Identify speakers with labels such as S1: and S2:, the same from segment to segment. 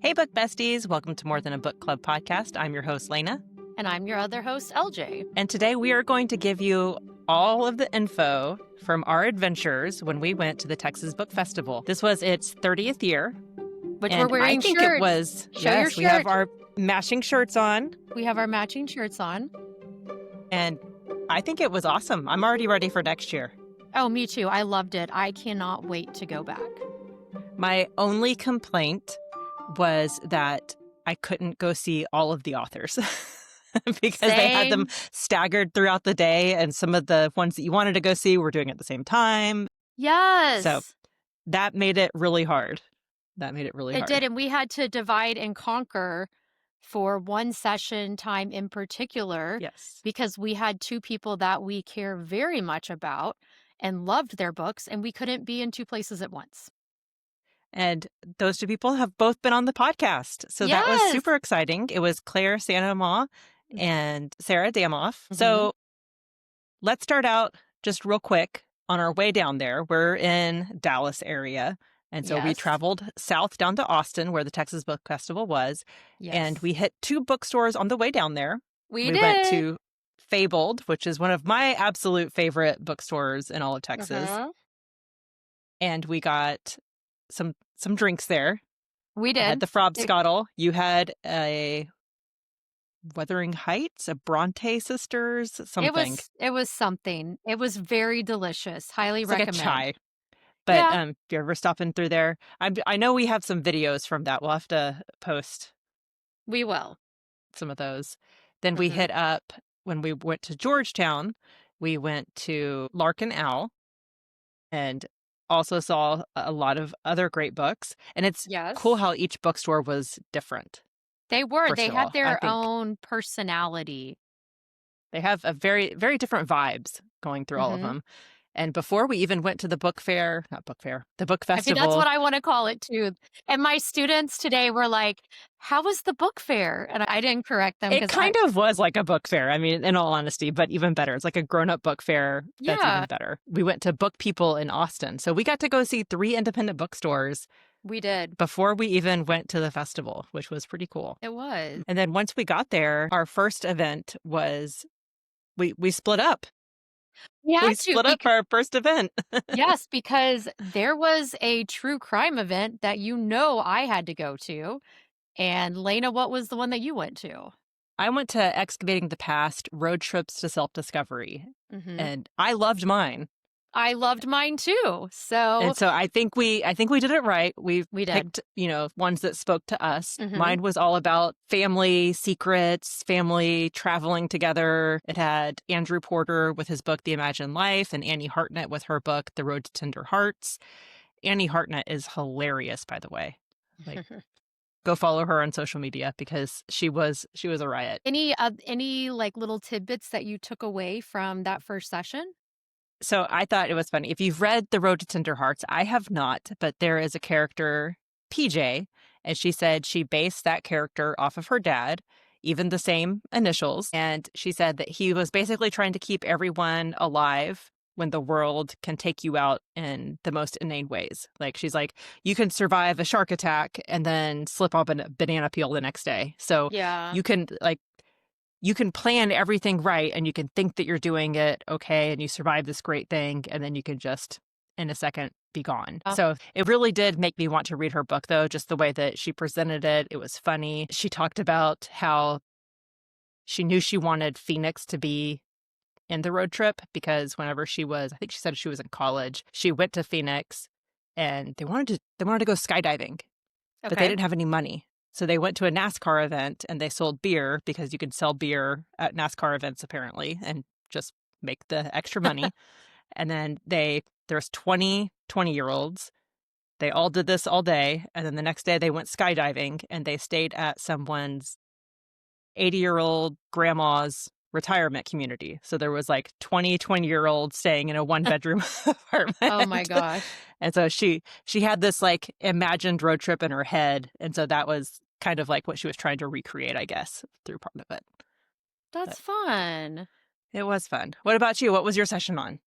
S1: Hey, book besties. Welcome to More Than a Book Club podcast. I'm your host, Leyna.
S2: And I'm your other host, LJ.
S1: And today we are going to give you all of the info from our adventures when we went to the Texas Book Festival. This was its 30th year.
S2: Which we're wearing
S1: I think
S2: shirts.
S1: It was.
S2: Show your shirt.
S1: We have our matching shirts on.
S2: We have our matching shirts on.
S1: And I think it was awesome. I'm already ready for next year.
S2: Oh, me too. I loved it. I cannot wait to go back.
S1: My only complaint was that I couldn't go see all of the authors because they had them staggered throughout the day, and some of the ones that you wanted to go see were doing it at the same time.
S2: Yes.
S1: So that made it really hard. It
S2: did, and we had to divide and conquer for one session time in particular.
S1: Yes.
S2: Because we had two people that we care very much about and loved their books, and we couldn't be in two places at once.
S1: And those two people have both been on the podcast. So that was super exciting. It was Claire Sanoma and Sarah Damoff. Mm-hmm. So let's start out just real quick on our way down there. We're in Dallas area. And so we traveled south down to Austin, where the Texas Book Festival was. Yes. And we hit two bookstores on the way down there. We went to Fabled, which is one of my absolute favorite bookstores in all of Texas. And we got some drinks there.
S2: We did.
S1: I had the Frobscottle. You had a Wuthering Heights, a Bronte Sisters, something.
S2: It was something. It was very delicious. Highly recommend.
S1: Like a chai. But if you're ever stopping through there, I know we have some videos from that. We'll have to post.
S2: We will.
S1: Some of those. Then we hit up, when we went to Georgetown, we went to Lark and Owl and also saw a lot of other great books. And it's cool how each bookstore was different.
S2: They were. They had their own personality.
S1: They have a very, very different vibes going through all of them. And before we even went to the the book festival.
S2: I think that's what I want to call it too. And my students today were like, how was the book fair? And I didn't correct them.
S1: It kind of was like a book fair. I mean, in all honesty, but even better. It's like a grown-up book fair. That's even better. We went to Book People in Austin. So we got to go see 3 independent bookstores.
S2: We did.
S1: Before we even went to the festival, which was pretty cool.
S2: It was.
S1: And then once we got there, our first event was, we split up. We split up for our first event.
S2: Yes, because there was a true crime event that I had to go to. And Leyna, what was the one that you went to?
S1: I went to Excavating the Past, Road Trips to Self-Discovery. And I loved mine.
S2: I loved mine too.
S1: So I think we did it right. We picked, ones that spoke to us. Mine was all about family secrets, family traveling together. It had Andrew Porter with his book, The Imagined Life, and Annie Hartnett with her book, The Road to Tender Hearts. Annie Hartnett is hilarious, by the way. Like, go follow her on social media because she was a riot.
S2: Any like little tidbits that you took away from that first session?
S1: So I thought it was funny. If you've read The Road to Tender Hearts, I have not, but there is a character, PJ, and she said she based that character off of her dad, even the same initials. And she said that he was basically trying to keep everyone alive when the world can take you out in the most inane ways. Like, she's like, you can survive a shark attack and then slip up a banana peel the next day. So you can plan everything right and you can think that you're doing it okay and you survive this great thing, and then you can just in a second be gone. So it really did make me want to read her book, though, just the way that she presented it. It was funny. She talked about how she knew she wanted Phoenix to be in the road trip because whenever I think she said she was in college, she went to Phoenix and they wanted to go skydiving, but they didn't have any money. So they went to a NASCAR event and they sold beer because you could sell beer at NASCAR events apparently and just make the extra money. And then there's 20-year-olds. They all did this all day. And then the next day they went skydiving and they stayed at someone's 80-year-old grandma's retirement community. So there was like 20-year-olds staying in a 1-bedroom apartment.
S2: Oh my gosh.
S1: And so she had this like imagined road trip in her head. And so that was kind of like what she was trying to recreate, I guess, through part of it.
S2: That's fun.
S1: It was fun. What about you? What was your session on?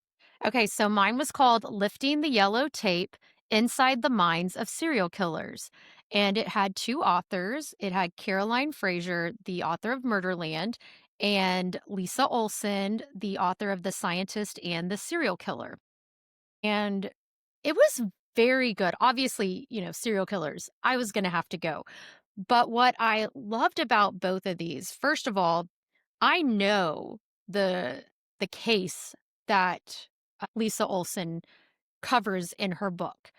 S2: Okay, so mine was called Lifting the Yellow Tape Inside the Minds of Serial Killers. and it had 2 authors. It had Caroline Fraser, the author of Murderland, and Lisa Olson, the author of The Scientist and the Serial Killer. And it was very good. Obviously, serial killers, I was gonna have to go. But what I loved about both of these, first of all, I know the the case that, Lisa Olson covers in her book.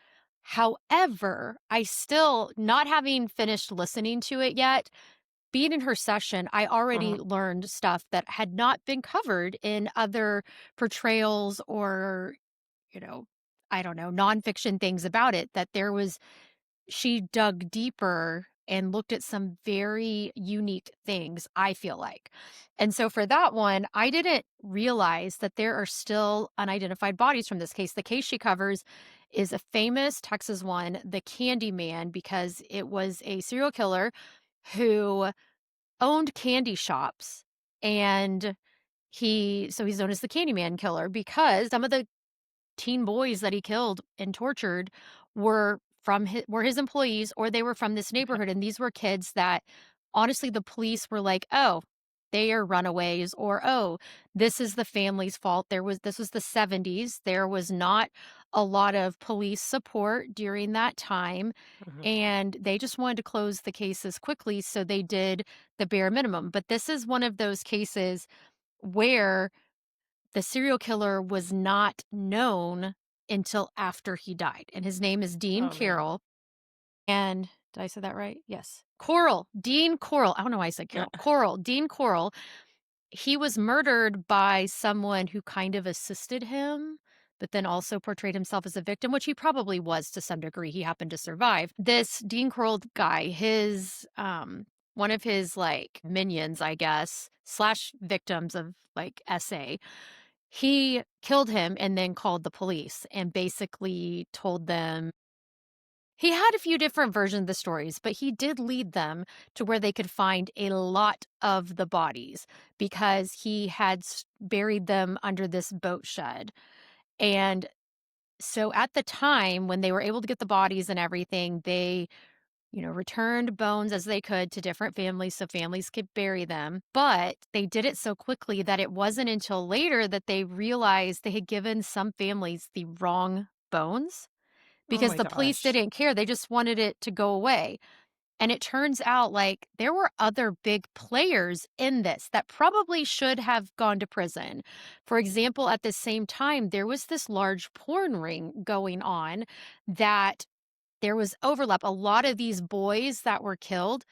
S2: However, I still not having finished listening to it yet, being in her session, I already
S1: Mhm.
S2: learned stuff that had not been covered in other portrayals or, you know, I don't know, nonfiction things about it, that she dug deeper and looked at some very unique things, I feel like. And so for that one, I didn't realize that there are still unidentified bodies from this case. The case she covers is a famous Texas one, the Candy Man, because it was a serial killer who owned candy shops, and he's known as the Candyman killer because some of the teen boys that he killed and tortured were his employees, or they were from this
S1: Okay.
S2: neighborhood, and these were kids that honestly the police were like, "Oh, they are runaways," or, "Oh, this is the family's fault." This was the '70s. There was not a lot of police support during that time,
S1: Mhm.
S2: and they just wanted to close the cases quickly, so they did the bare minimum. But this is one of those cases where the serial killer was not known until after he died, and his name is Dean
S1: Oh, man.
S2: Carroll, and did I say that right? Yes. Coral, Dean Coral. I don't know why I said
S1: Yeah.
S2: Carroll. Coral, Dean Coral. He was murdered by someone who kind of assisted him, but then also portrayed himself as a victim, which he probably was to some degree. He happened to survive. This Dean Coral guy, one of his like minions, I guess, slash victims of like SA, he killed him and then called the police and basically told them he had a few different versions of the stories, but he did lead them to where they could find a lot of the bodies because he had buried them under this boat shed. And so at the time when they were able to get the bodies and everything, they returned bones as they could to different families so families could bury them. But they did it so quickly that it wasn't until later that they realized they had given some families the wrong bones
S1: Oh
S2: because
S1: my
S2: the police
S1: gosh.
S2: didn't care. They just wanted it to go away. And it turns out like there were other big players in this that probably should have gone to prison. For example, at the same time, there was this large porn ring going on that there was overlap. A lot of these boys that were killed,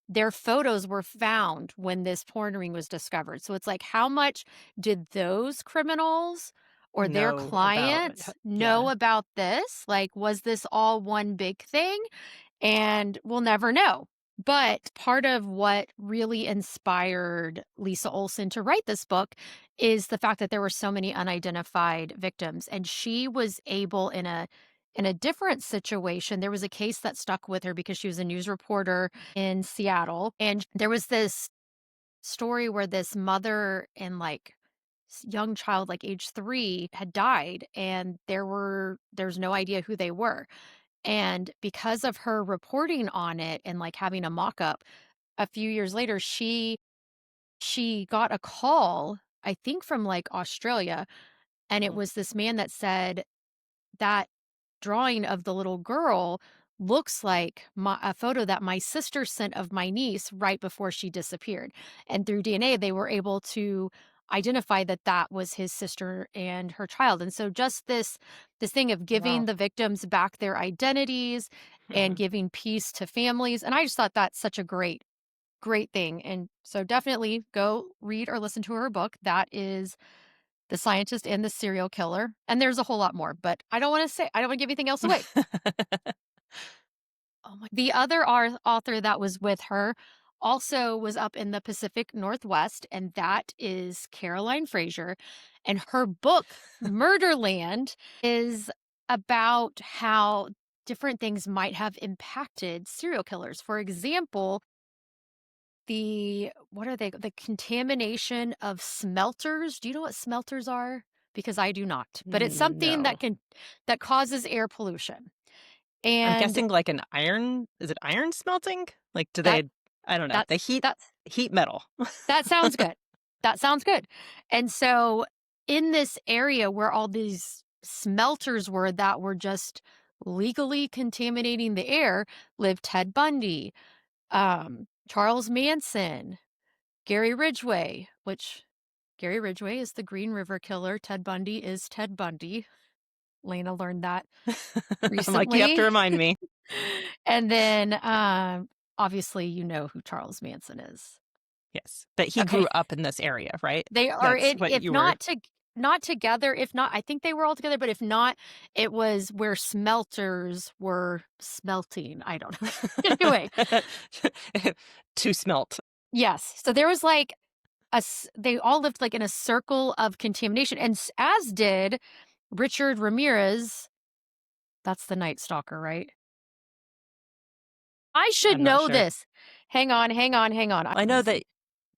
S2: their photos were found when this porn ring was discovered. So it's like, how much did those criminals or their
S1: Know about
S2: clients know
S1: yeah.
S2: about this? Like, was this all one big thing? And we'll never know. But part of what really inspired Lisa Olson to write this book is the fact that there were so many unidentified victims, and she was able in a different situation. There was a case that stuck with her because she was a news reporter in Seattle, and there was this story where this mother and like young child like age 3 had died, and there's no idea who they were. And because of her reporting on it and, like, having a mock-up, a few years later, she got a call, I think from, like, Australia, and it
S1: Mhm.
S2: was this man that said that drawing of the little girl looks like a photo that my sister sent of my niece right before she disappeared. And through DNA, they were able to identify that that was his sister and her child. And so just this thing of giving
S1: Wow.
S2: the victims back their identities and
S1: Mhm.
S2: giving peace to families. And I just thought that's such a great thing. And so definitely go read or listen to her book. That is The Scientist and the Serial Killer, and there's a whole lot more, but I don't wanna give anything else away. Oh my The other author that was with her also was up in the Pacific Northwest, and that is Caroline Fraser, and her book, Murderland, is about how different things might have impacted serial killers. For example, the contamination of smelters. Do you know what smelters are? Because I do not. But it's something
S1: No.
S2: that causes air pollution.
S1: I'm
S2: And
S1: guessing like is it iron smelting? Like, do
S2: that
S1: they, I don't know. They
S2: that's
S1: heat metal.
S2: that sounds good. That sounds good. And so in this area where all these smelters were that were just legally contaminating the air lived Ted Bundy, Charles Manson, Gary Ridgway, which Gary Ridgway is the Green River Killer. Ted Bundy is Ted Bundy. Lena learned that
S1: I'm like, you have to
S2: recently.
S1: remind me.
S2: And then obviously you know who Charles Manson is.
S1: Yes. But he grew
S2: Okay.
S1: up in this area, right?
S2: They are
S1: That's
S2: it
S1: what
S2: if
S1: you were.
S2: not together, if not I think they were all together, but if not, it was where smelters were smelting. I don't know. Anyway,
S1: To smelt.
S2: yes. So there was like they all lived like in a circle of contamination, and as did Richard Ramirez. That's the Night Stalker, right? I should
S1: I'm not
S2: know
S1: sure.
S2: this. Hang on, hang on, hang on.
S1: I know that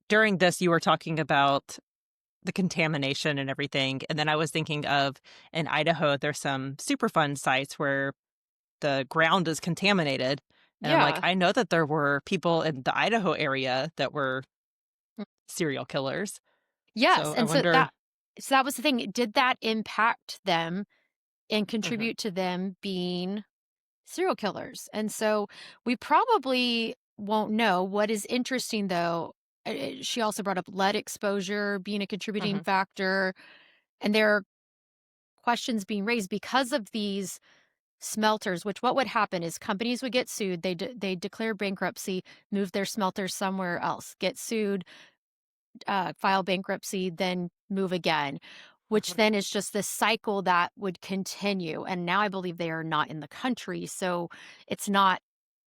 S1: during this, you were talking about the contamination and everything. And then I was thinking of in Idaho, there's some Superfund sites where the ground is contaminated. And I'm like,
S2: Yeah.
S1: I know that there were people in the Idaho area that were serial killers.
S2: Yes,
S1: So I
S2: and
S1: wonder.
S2: so that was the thing. Did that impact them and
S1: Mhm,
S2: contribute to them being serial killers? And so we probably won't know. What is interesting though, she also brought up lead exposure being a contributing
S1: mhm,
S2: factor, and there are questions being raised because of these smelters. Which what would happen is companies would get sued. They declare bankruptcy, move their smelters somewhere else, get sued, file bankruptcy, then move again, which
S1: mhm,
S2: then is just this cycle that would continue. And now I believe they are not in the country. So it's not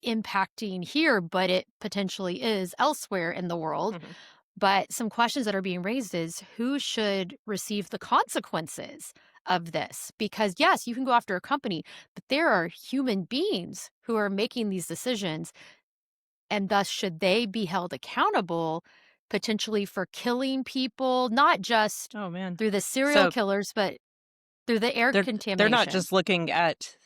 S2: impacting here, but it potentially is elsewhere in the world.
S1: mhm.
S2: But some questions that are being raised is who should receive the consequences of this? Because yes, you can go after a company, but there are human beings who are making these decisions, and thus, should they be held accountable potentially for killing people, not just
S1: Oh man.
S2: through the serial
S1: So
S2: killers, but through the air
S1: they're not
S2: contamination?
S1: just looking at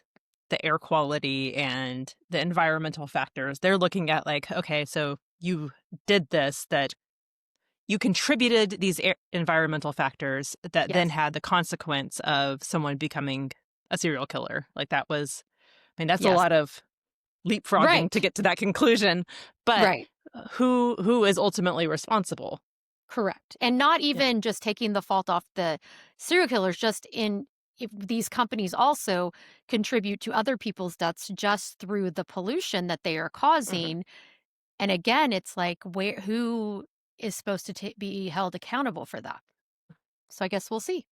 S1: the air quality and the environmental factors. They're looking at like, okay, so you did this, that you contributed these environmental factors that then
S2: Yes.
S1: had the consequence of someone becoming a serial killer. Like that was, I mean, that's a
S2: Yes.
S1: lot of leapfrogging to
S2: Right.
S1: get to that conclusion. But
S2: Right.
S1: who is ultimately responsible?
S2: Correct. And not
S1: Yeah.
S2: even just taking the fault off the serial killers, just in if these companies also contribute to other people's deaths just through the pollution that they are
S1: Hmm.
S2: causing. And again, it's like who is supposed to be held accountable for that? So I guess we'll see.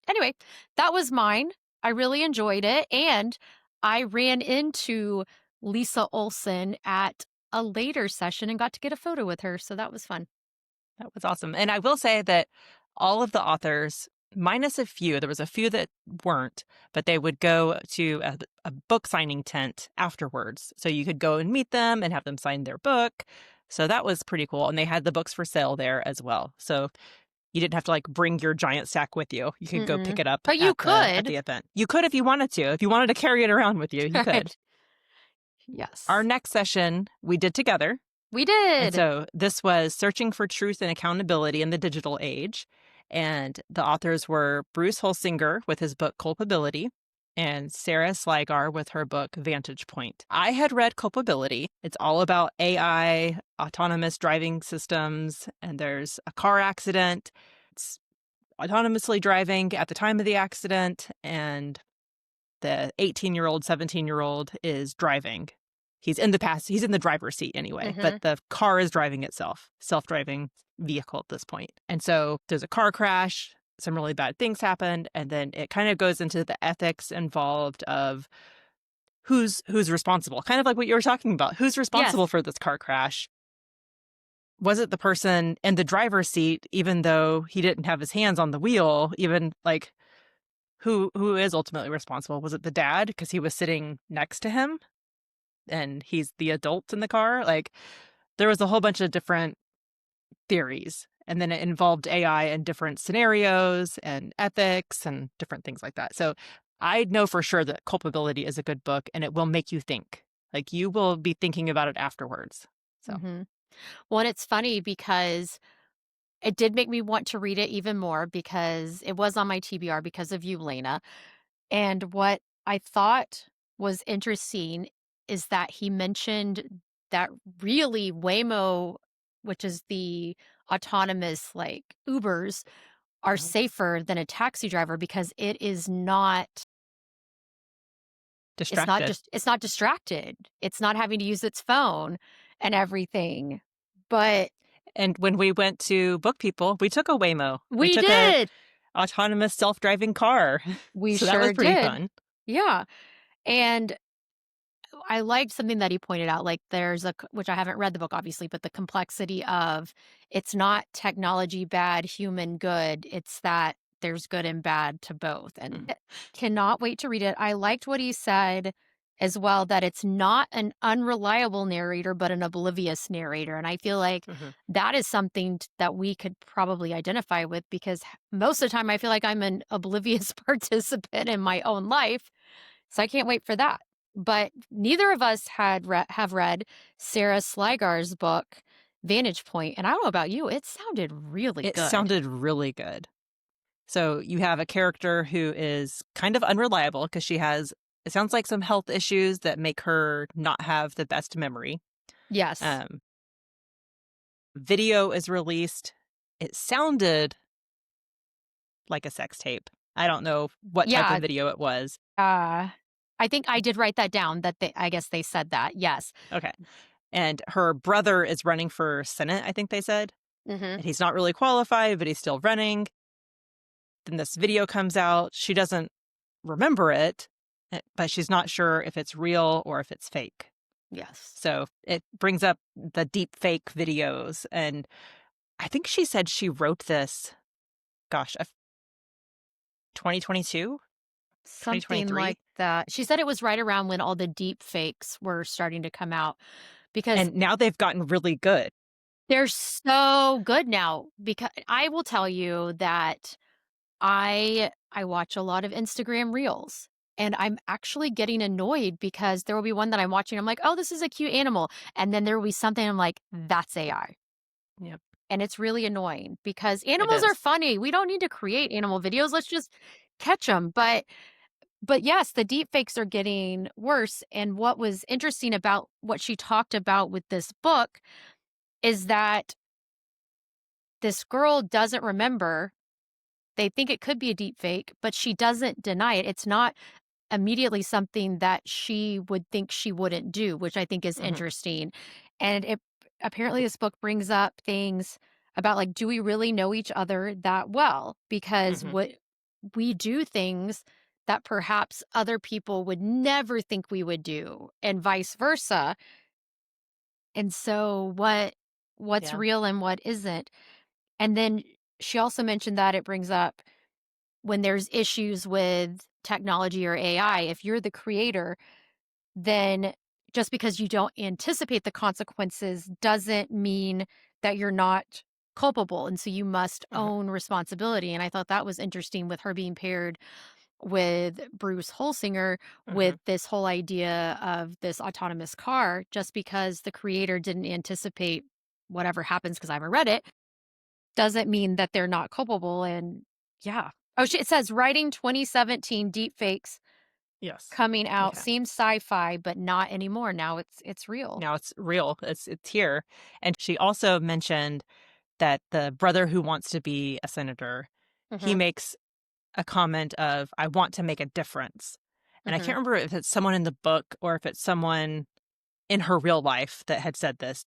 S2: Anyway, that was mine. I really enjoyed it. And I ran into Lisa Olson at a later session and got to get a photo with her. So that was fun.
S1: That was awesome. And I will say that all of the authors, minus a few, there was a few that weren't, but they would go to a book signing tent afterwards. So you could go and meet them and have them sign their book. So that was pretty cool. And they had the books for sale there as well. So you didn't have to like bring your giant stack with you. You could go pick
S2: Mm-mm.
S1: it up
S2: But you
S1: at the
S2: could.
S1: event. You could if you wanted to. If you wanted to carry it around with you, you could.
S2: Right.
S1: Our
S2: Yes.
S1: next session we did together.
S2: We
S1: And
S2: did.
S1: so this was Searching for Truth and Accountability in the Digital Age. And the authors were Bruce Holsinger with his book Culpability and Sarah Sligar with her book Vantage Point. I had read Culpability. It's all about AI, autonomous driving systems, and there's a car accident. It's autonomously driving at the time of the accident, and the 18-year-old, 17-year-old is driving. He's in the driver's seat anyway, but
S2: Mm-hmm.
S1: the car is driving itself, self-driving vehicle at this point. And so there's a car crash, some really bad things happened, and then it kind of goes into the ethics involved of who's responsible. Kind of like what you were talking about. Who's responsible
S2: Yes.
S1: for this car crash? Was it the person in the driver's seat, even though he didn't have his hands on the wheel, even like who is ultimately responsible? Was it the dad because he was sitting next to him and he's the adult in the car? Like there was a whole bunch of different theories. And then it involved AI in different scenarios and ethics and different things like that. So I know for sure that Culpability is a good book and it will make you think. Like you will be thinking about it afterwards. So,
S2: Mhm. Well, and it's funny because it did make me want to read it even more because it was on my TBR because of you, Lena. And what I thought was interesting is that he mentioned that really Waymo, which is the autonomous like Ubers, are
S1: mhm.
S2: safer than a taxi driver because
S1: Distracted.
S2: it's not distracted. It's not having to use its phone and everything. But
S1: And when we went to Book People, we took a Waymo. We
S2: we
S1: took a
S2: did.
S1: autonomous self-driving car.
S2: We
S1: So that was
S2: sure
S1: pretty
S2: did.
S1: fun.
S2: Yeah. And I liked something that he pointed out, like there's which I haven't read the book obviously, but the complexity of it's not technology bad, human good. It's that there's good and bad to both. And
S1: Mhm.
S2: cannot wait to read it. I liked what he said as well that it's not an unreliable narrator, but an oblivious narrator. And I feel like
S1: Mhm.
S2: that is something that we could probably identify with because most of the time I feel like I'm an oblivious participant in my own life. So I can't wait for that. But neither of us have read Sarah Sligar's book, Vantage Point, and I don't know about you, it sounded really
S1: It
S2: good.
S1: sounded really good. So you have a character who is kind of unreliable because she has, it sounds like some health issues that make her not have the best memory.
S2: Yes.
S1: Um, Video is released. It sounded like a sex tape. I don't know what type of
S2: Yeah,
S1: video it was.
S2: uh, I think I did write that down that I guess they said that. Yes.
S1: Okay. And her brother is running for Senate, I think they said.
S2: Mhm.
S1: And he's not really qualified, but he's still running. Then this video comes out. She doesn't remember it, but she's not sure if it's real or if it's fake.
S2: Yes.
S1: So it brings up the deep fake videos. And I think she said she wrote this, gosh, 2022,
S2: Something
S1: 2023.
S2: like that. She said it was right around when all the deep fakes were starting to come out because
S1: And now they've gotten really good.
S2: they're so good now because I will tell you that I watch a lot of Instagram Reels, and I'm actually getting annoyed because there will be one that I'm watching, I'm like, "Oh, this is a cute animal," and then there will be something I'm like, "That's AI."
S1: Yep,
S2: And it's really annoying because
S1: it
S2: animals are
S1: is.
S2: funny, we don't need to create animal videos, let's just catch them. But yes, the deep fakes are getting worse, and what was interesting about what she talked about with this book is that this girl doesn't remember. They think it could be a deep fake, but she doesn't deny it. It's not immediately something that she would think she wouldn't do, which I think is
S1: Hmm.
S2: interesting. And it apparently this book brings up things about like, do we really know each other that well? Because
S1: Hmm.
S2: what we do things that perhaps other people would never think we would do, and vice versa. And so what's
S1: Yeah.
S2: real and what isn't. And then she also mentioned that it brings up when there's issues with technology or AI, if you're the creator, then just because you don't anticipate the consequences doesn't mean that you're not culpable. And so you must
S1: Hmm.
S2: own responsibility. And I thought that was interesting with her being paired with Bruce Holsinger
S1: Hmm.
S2: with this whole idea of this autonomous car, just because the creator didn't anticipate whatever happens because I haven't read it doesn't mean that they're not culpable. And yeah. Oh, it says writing 2017 deepfakes
S1: Yes.
S2: coming out
S1: Okay.
S2: seems sci-fi, but not anymore. Now it's real.
S1: Now it's real. It's here. And she also mentioned that the brother who wants to be a senator, he
S2: Mhm.
S1: makes a comment of, I want to make a difference. And I can't
S2: Mhm.
S1: remember if it's someone in the book or if it's someone in her real life that had said this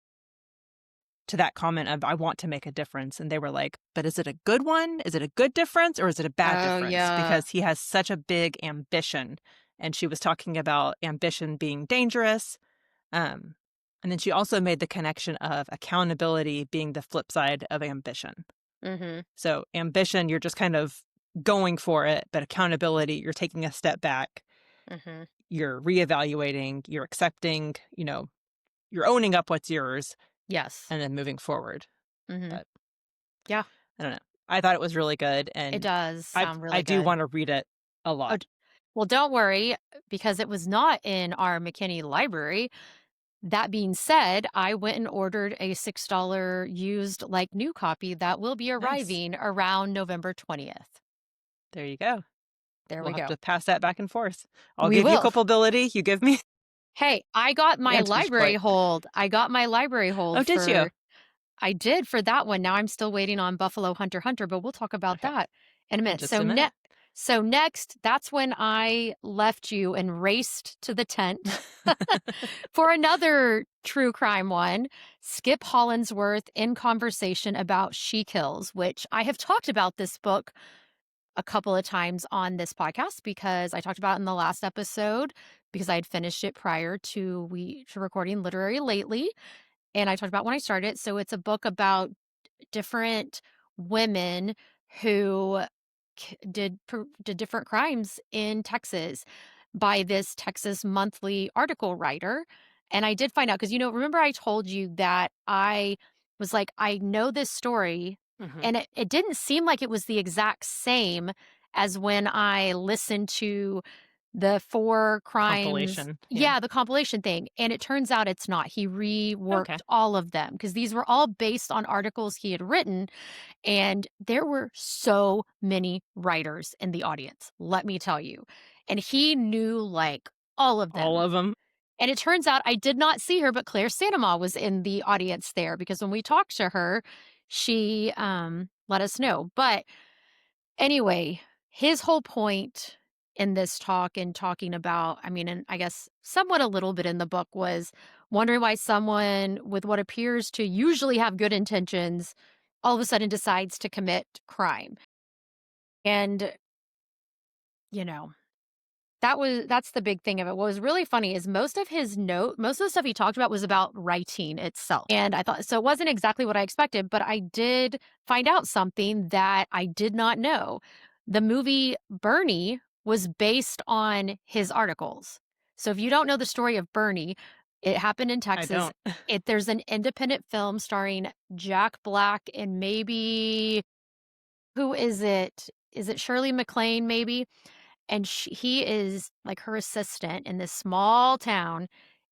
S1: to that comment of, I want to make a difference. And they were like, but is it a good one? Is it a good difference or is it a bad
S2: Oh,
S1: difference?
S2: yeah.
S1: Because he has such a big ambition. And she was talking about ambition being dangerous. Um, and then she also made the connection of accountability being the flip side of ambition.
S2: Mhm.
S1: So ambition, you're just kind of going for it, but accountability, you're taking a step back,
S2: Mhm.
S1: you're reevaluating, you're accepting, you're owning up what's yours
S2: Yes.
S1: and then moving forward.
S2: Mhm.
S1: But
S2: Yeah,
S1: I don't know. I thought it was really good
S2: it
S1: and
S2: does
S1: I
S2: sound
S1: I
S2: really
S1: do
S2: good.
S1: want to read it a
S2: Oh,
S1: lot.
S2: Well, don't worry, because it was not in our McKinney library. That being said, I went and ordered a $6 used, like, new copy that will be
S1: Nice.
S2: arriving around November 20th.
S1: There you go.
S2: There
S1: We'll
S2: we
S1: have
S2: go.
S1: to pass that back and forth. I'll
S2: We
S1: give you
S2: will.
S1: culpability, you give me
S2: Hey, I got my
S1: vantage
S2: library
S1: point.
S2: hold. I got my library
S1: Oh,
S2: hold
S1: did you?
S2: for I did for that one. Now I'm still waiting on Buffalo Hunter Hunter, but we'll talk about
S1: Okay,
S2: that in a
S1: in
S2: minute.
S1: just a minute.
S2: So next, that's when I left you and raced to the tent for another true crime one, Skip Hollandsworth in conversation about She Kills, which I have talked about this book a couple of times on this podcast because I talked about it in the last episode because I had finished it prior to recording Literary Lately, and I talked about when I started. So it's a book about different women who did different crimes in Texas by this Texas Monthly article writer. And I did find out because, remember I told you that I was like, I know this story,
S1: Mhm.
S2: and it didn't seem like it was the exact same as when I listened to the four crimes.
S1: Compilation, yeah.
S2: Yeah, the compilation thing. And it turns out it's not. He reworked
S1: Okay.
S2: all of them because these were all based on articles he had written. And there were so many writers in the audience, let me tell you. And he knew like all of
S1: All
S2: them.
S1: of them.
S2: And it turns out I did not see her, but Claire Sanema was in the audience there because when we talked to her, she let us know. But anyway, his whole point in this talk and talking about, I mean, and I guess somewhat a little bit in the book was wondering why someone with what appears to usually have good intentions all of a sudden decides to commit crime. And, you know, that's the big thing of it. What was really funny is most of the stuff he talked about was about writing itself. And I thought so it wasn't exactly what I expected, but I did find out something that I did not know. The movie Bernie was based on his articles. So if you don't know the story of Bernie, it happened in
S1: I
S2: Texas.
S1: don't.
S2: There's an independent film starring Jack Black and maybe who is it? Is it Shirley MacLaine maybe? And he is like her assistant in this small town,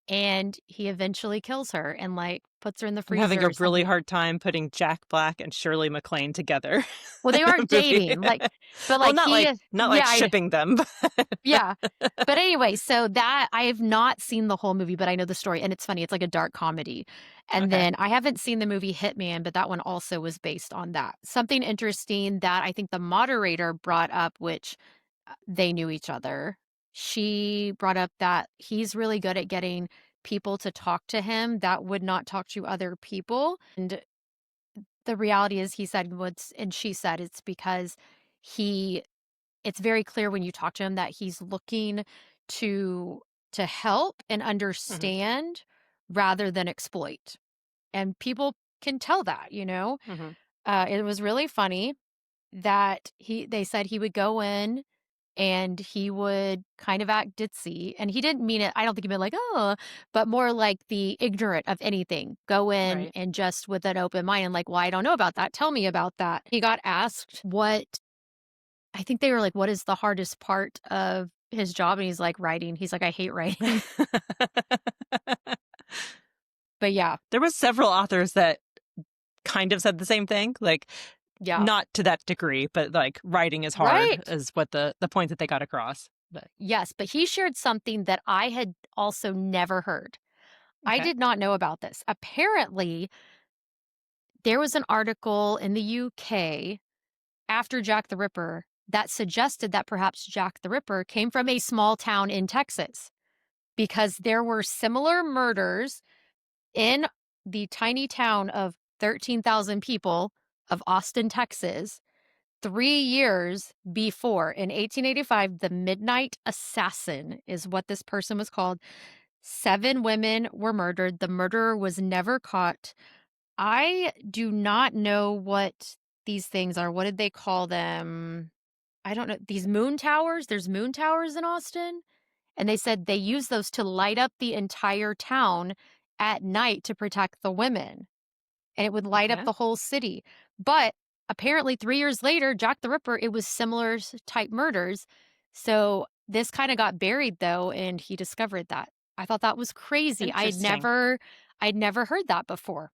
S2: and he eventually kills her and like puts her in the
S1: I'm having
S2: freezer
S1: a
S2: or
S1: really
S2: something.
S1: hard time putting Jack Black and Shirley MacLaine together
S2: Well, they
S1: in a
S2: aren't
S1: movie.
S2: dating, like, but
S1: Well,
S2: like
S1: not like
S2: yeah,
S1: shipping them.
S2: yeah. But anyway, so that I have not seen the whole movie, but I know the story, and it's funny. It's like a dark comedy. And
S1: Okay.
S2: then I haven't seen the movie Hitman, but that one also was based on that. Something interesting that I think the moderator brought up, which they knew each other. She brought up that he's really good at getting people to talk to him that would not talk to other people. And the reality is, he said, what's, and she said, it's because he it's very clear when you talk to him that he's looking to help and
S1: Mhm.
S2: understand rather than exploit. And people can tell that,
S1: Mhm.
S2: it was really funny that they said he would go in and he would kind of act ditzy, and he didn't mean it, I don't think he meant like, "Oh," but more like the ignorant of anything. Go in
S1: Right.
S2: and just with an open mind and like, "Well, I don't know about that. Tell me about that." He got asked I think they were like, "What is the hardest part of his job?" And he's like, "Writing." He's like, "I hate writing." But yeah,
S1: There was several authors that kind of said the same thing, like
S2: yeah.
S1: not to that degree, but like writing is hard
S2: Right.
S1: is what the point that they got across. But
S2: Yes, but he shared something that I had also never heard. I
S1: okay.
S2: did not know about this. Apparently, there was an article in the UK after Jack the Ripper that suggested that perhaps Jack the Ripper came from a small town in Texas because there were similar murders in the tiny town of 13,000 people of Austin, Texas, 3 years before. In 1885, the Midnight Assassin is what this person was called. 7 women were murdered. The murderer was never caught. I do not know what these things are. What did they call them? I don't know. These moon towers? There's moon towers in Austin. And they said they use those to light up the entire town at night to protect the women. And it would light up
S1: Okay.
S2: the whole city. But apparently 3 years later, Jack the Ripper, it was similar type murders. So This kinda got buried, though, and he discovered that. I thought that was crazy.
S1: Interesting.
S2: I'd never heard that before,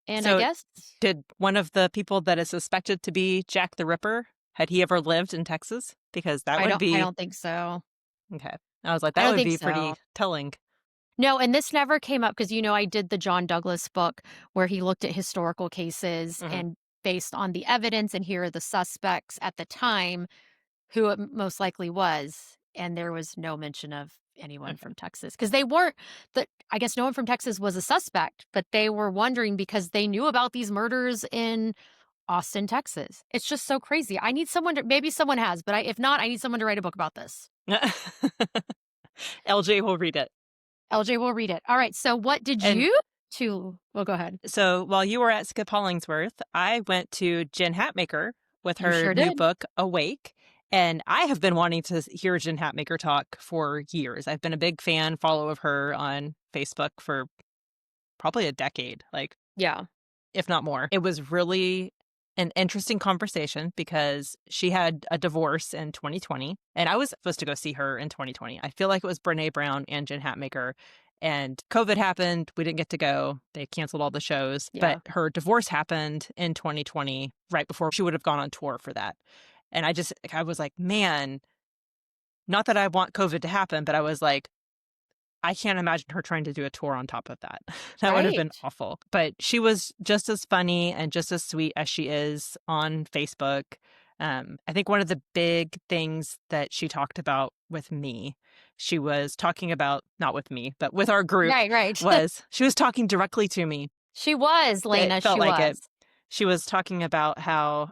S2: and I
S1: So,
S2: guess
S1: did one of the people that is suspected to be Jack the Ripper, had he ever lived in Texas? Because that would
S2: I
S1: be
S2: don't think so.
S1: okay. I was like,
S2: I
S1: that
S2: don't
S1: would
S2: think
S1: be
S2: so.
S1: pretty telling.
S2: No, and this never came up because I did the John Douglas book where he looked at historical cases
S1: Mhm.
S2: and based on the evidence, and here are the suspects at the time, who it most likely was, and there was no mention of anyone
S1: Okay.
S2: from Texas because they weren't I guess no one from Texas was a suspect, but they were wondering because they knew about these murders in Austin, Texas. It's just so crazy. I need someone to maybe someone has, but if not, I need someone to write a book about this.
S1: LJ will read it.
S2: LJ will read it. All right, so what did
S1: And
S2: you to well, go ahead.
S1: so while you were at Skip Hollingsworth, I went to Jen Hatmaker with
S2: You
S1: her
S2: sure
S1: new
S2: did.
S1: book, Awake. And I have been wanting to hear Jen Hatmaker talk for years. I've been a big fan, follow of her on Facebook for probably a decade, like,
S2: Yeah.
S1: if not more. It was really an interesting conversation because she had a divorce in 2020, and I was supposed to go see her in 2020. I feel like it was Brene Brown and Jen Hatmaker, and COVID happened. We didn't get to go. They canceled all the shows, but
S2: Yeah.
S1: her divorce happened in 2020, right before she would have gone on tour for that. And I was like, man, not that I want COVID to happen, but I was like, I can't imagine her trying to do a tour on top of that. That would have been
S2: Right.
S1: awful. But she was just as funny and just as sweet as she is on Facebook. I think one of the big things that she talked about with me, she was talking about, not with me, but with our group,
S2: Right, right.
S1: was she was talking directly to me.
S2: She was,
S1: It
S2: Lena,
S1: felt
S2: she
S1: like it.
S2: was.
S1: She was talking about how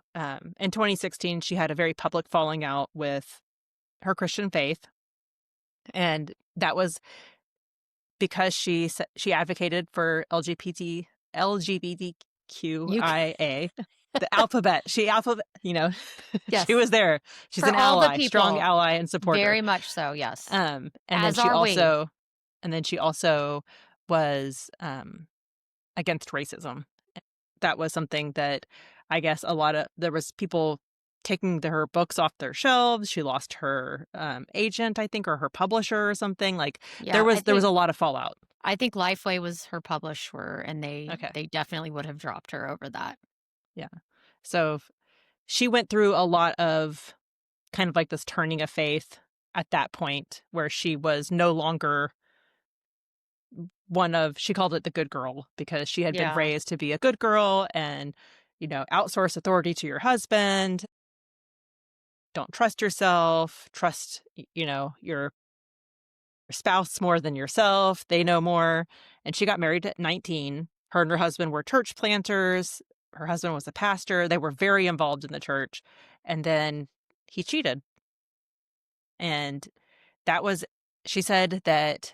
S1: in 2016 she had a very public falling out with her Christian faith. And that was because she advocated for
S2: You c
S1: LGBTQIA, the alphabet. She she
S2: yes.
S1: was there. She's
S2: For
S1: an
S2: all the
S1: ally, strong
S2: people.
S1: ally and supporter.
S2: Very much so, yes.
S1: And then
S2: As are we.
S1: she also was against racism. That was something that I guess there was people taking her books off their shelves. She lost her agent, I think, or her publisher or something. Like
S2: Yeah,
S1: there was a lot of fallout.
S2: I think Lifeway was her publisher, and
S1: Okay.
S2: they definitely would have dropped her over that.
S1: Yeah. So she went through a lot of kind of like this turning of faith at that point where she was no longer she called it the good girl because she had been
S2: Yeah.
S1: raised to be a good girl and, outsource authority to your husband. Don't trust yourself, trust, your spouse more than yourself. They know more. And she got married at 19. Her and her husband were church planters. Her husband was a pastor. They were very involved in the church. And then he cheated. And that was, she said that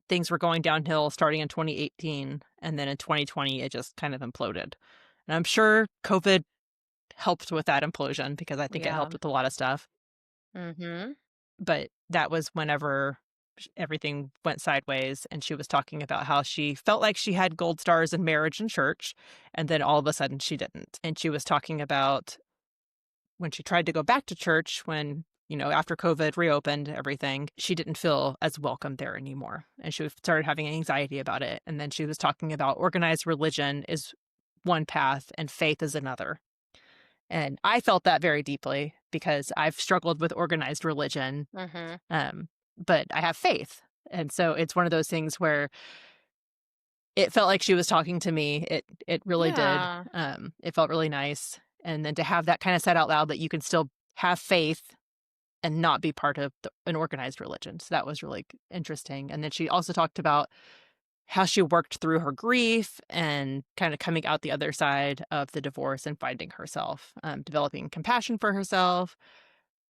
S1: things were going downhill starting in 2018. And then in 2020, it just kind of imploded. And I'm sure COVID helped with that implosion because I think it
S2: Yeah.
S1: helped with a lot of stuff.
S2: Mhm.
S1: But that was whenever everything went sideways, and she was talking about how she felt like she had gold stars in marriage and church, and then all of a sudden she didn't. And she was talking about when she tried to go back to church when, after COVID reopened everything, she didn't feel as welcome there anymore. And she started having anxiety about it. And then she was talking about organized religion is one path and faith is another. And I felt that very deeply because I've struggled with organized religion,
S2: Mhm.
S1: but I have faith. And so it's one of those things where it felt like she was talking to me. It really did.
S2: Yeah.
S1: It felt really nice. And then to have that kind of said out loud that you can still have faith and not be part of an organized religion. So that was really interesting. And then she also talked about how she worked through her grief and kind of coming out the other side of the divorce and finding herself, developing compassion for herself,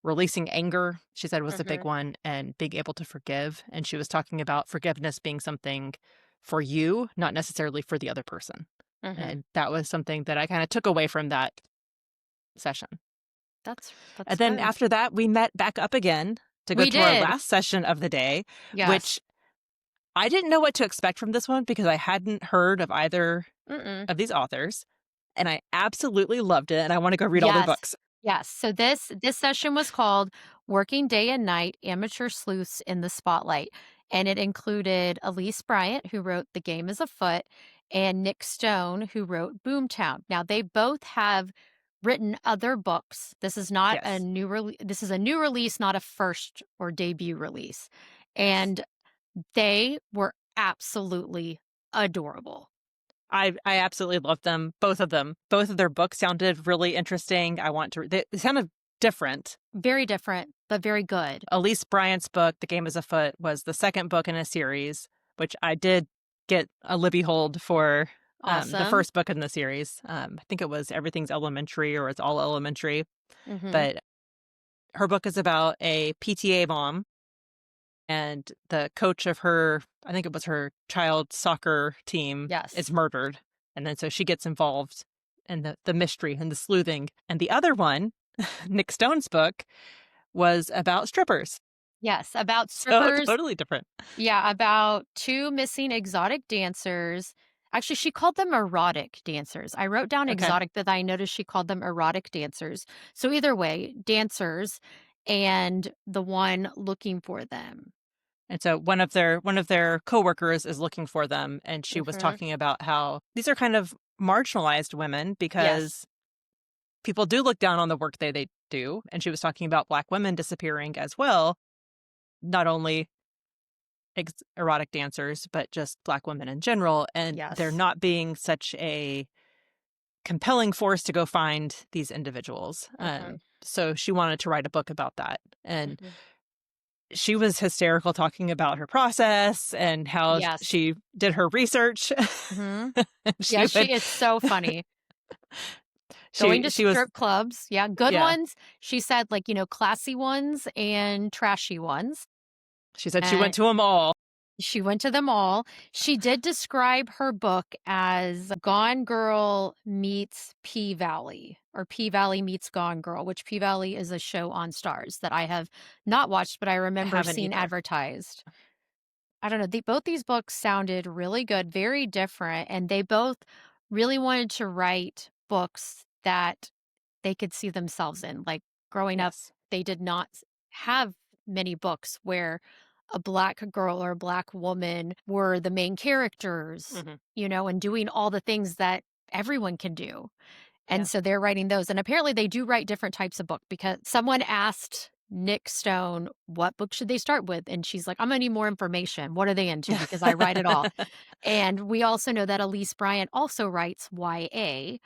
S1: releasing anger, she said was a big
S2: Mhm.
S1: one, and being able to forgive. And she was talking about forgiveness being something for you, not necessarily for the other person.
S2: Mhm.
S1: And that was something that I kind of took away from that session. And
S2: That's
S1: then
S2: good.
S1: after that, we met back up again to go
S2: We
S1: to our
S2: did.
S1: last session of the day,
S2: Yes.
S1: which I didn't know what to expect from this one because I hadn't heard of either
S2: Mm-mm.
S1: of these authors, and I absolutely loved it, and I want to go read all their
S2: Yes.
S1: books.
S2: Yes, so this session was called "Working Day and Night: Amateur Sleuths in the Spotlight," and it included Elise Bryant, who wrote The Game Is Afoot, and Nick Stone, who wrote Boomtown. Now, they both have written other books. This is not a
S1: Yes.
S2: this is a new release, not a first or debut release, and they were absolutely adorable.
S1: I absolutely love them, both of them. Both of their books sounded really interesting. I want to they sounded different.
S2: Very different, but very good.
S1: Elise Bryant's book, The Game Is Afoot, was the second book in a series, which I did get a Libby hold for the
S2: Awesome.
S1: first book in the series. I think it was Everything's Elementary or It's All Elementary.
S2: Mhm.
S1: But her book is about a PTA mom and the coach of her, I think it was her child soccer team, is
S2: Yes.
S1: murdered. And then so she gets involved in the mystery and the sleuthing. And the other one, Nick Stone's book, was about strippers.
S2: Yes, about
S1: So
S2: strippers.
S1: totally different.
S2: Yeah, about 2 missing exotic dancers. Actually, she called them erotic dancers. I wrote down
S1: Okay.
S2: exotic, but I noticed she called them erotic dancers. So either way, dancers and the one looking for them.
S1: And so one of their coworkers is looking for them, and she was
S2: Mhm.
S1: talking about how these are kind of marginalized women
S2: Yes.
S1: because people do look down on the work they do. And she was talking about Black women disappearing as well, not only erotic dancers, but just Black women in general. And there
S2: Yes.
S1: not being such a compelling force to go find these individuals.
S2: Mhm.
S1: So she wanted to write a book about that. And
S2: Mhm.
S1: she was hysterical talking about her process and how
S2: Yes.
S1: she did her research.
S2: Mhm.
S1: she
S2: Yes,
S1: would
S2: she is so funny. Going
S1: she
S2: to
S1: she was
S2: strip clubs, yeah, good
S1: yeah.
S2: ones. She said, like, classy ones and trashy ones.
S1: She said she went
S2: And
S1: to them all.
S2: she went to them all. She did describe her book as Gone Girl meets P Valley, or P Valley meets Gone Girl, which P Valley is a show on Stars that I have not watched, but I
S1: I
S2: remember
S1: haven't
S2: seeing
S1: either.
S2: advertised. I don't know, both these books sounded really good, very different, and they both really wanted to write books that they could see themselves in. Like, growing up,
S1: Yes.
S2: they did not have many books where a Black girl or a Black woman were the main characters,
S1: Hmm.
S2: and doing all the things that everyone can do. And
S1: Yeah.
S2: so they're writing those, and apparently they do write different types of book, because someone asked Nick Stone, "What book should they start with?" And she's like, "I'm gonna need more information. What are they into? Because I write it all." And we also know that Elise Bryant also writes YA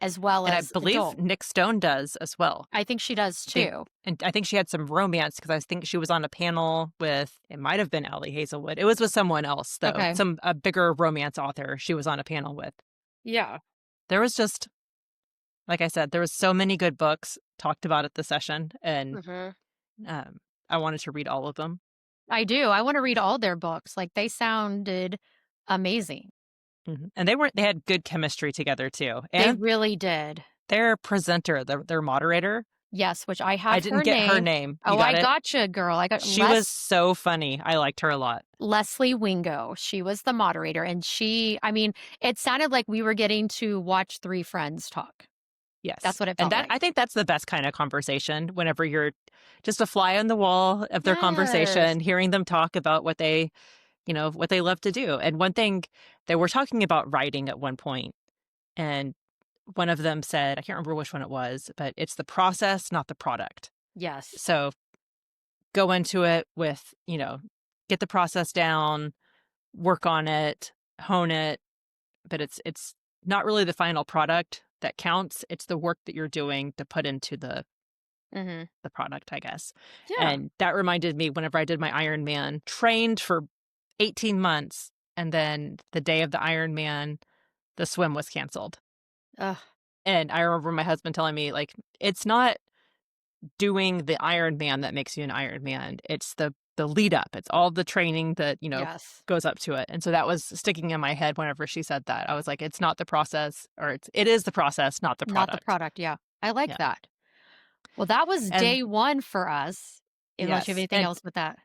S2: as well
S1: And I
S2: as
S1: believe
S2: adult.
S1: Nick Stone does as well.
S2: I think she does
S1: I think
S2: too.
S1: and I think she had some romance because I think she was on a panel with it might have been Allie Hazelwood. It was with someone else though,
S2: Okay.
S1: some a bigger romance author she was on a panel with.
S2: Yeah.
S1: There was just like I said, there was so many good books talked about at the session, and
S2: Mhm.
S1: um, I wanted to read all of them.
S2: I do. I wanna read all their books, like, they sounded amazing.
S1: And they had good chemistry together too.
S2: They
S1: And
S2: really did.
S1: their presenter, their moderator,
S2: Yes, which I
S1: I
S2: have
S1: didn't
S2: her
S1: get her
S2: name.
S1: name. You
S2: Oh,
S1: got
S2: I
S1: it?
S2: gotcha, girl. I got
S1: She was so funny. I liked her a lot.
S2: Leslie Wingo. She was the moderator, and it sounded like we were getting to watch 3 friends talk. That's
S1: Yes.
S2: what it
S1: And
S2: felt
S1: that
S2: like.
S1: I think that's the best kind of conversation whenever you're just a fly on the wall of their
S2: Yes.
S1: conversation, hearing them talk about what they love to do. And one thing they were talking about writing at one point, and one of them said, I can't remember which one it was, but it's the process, not the product.
S2: Yes.
S1: So go into it with, get the process down, work on it, hone it, but it's not really the final product that counts. It's the work that you're doing to put into
S2: Mhm.
S1: the product, I guess.
S2: Yeah.
S1: And that reminded me whenever I did my Ironman, trained for 18 months, and then the day of the Ironman, the swim was canceled.
S2: Ugh.
S1: And I remember my husband telling me, like, it's not doing the Ironman that makes you an Ironman. It's the lead up. It's all the training that,
S2: Yes.
S1: goes up to it. And so that was sticking in my head whenever she said that. I was like, it's not the process, or it is the process, not the
S2: Not the
S1: product.
S2: product, yeah. I like
S1: Yeah.
S2: that. Well, that was
S1: And
S2: day 1 for us, unless you have
S1: yes.
S2: anything
S1: And
S2: else with that.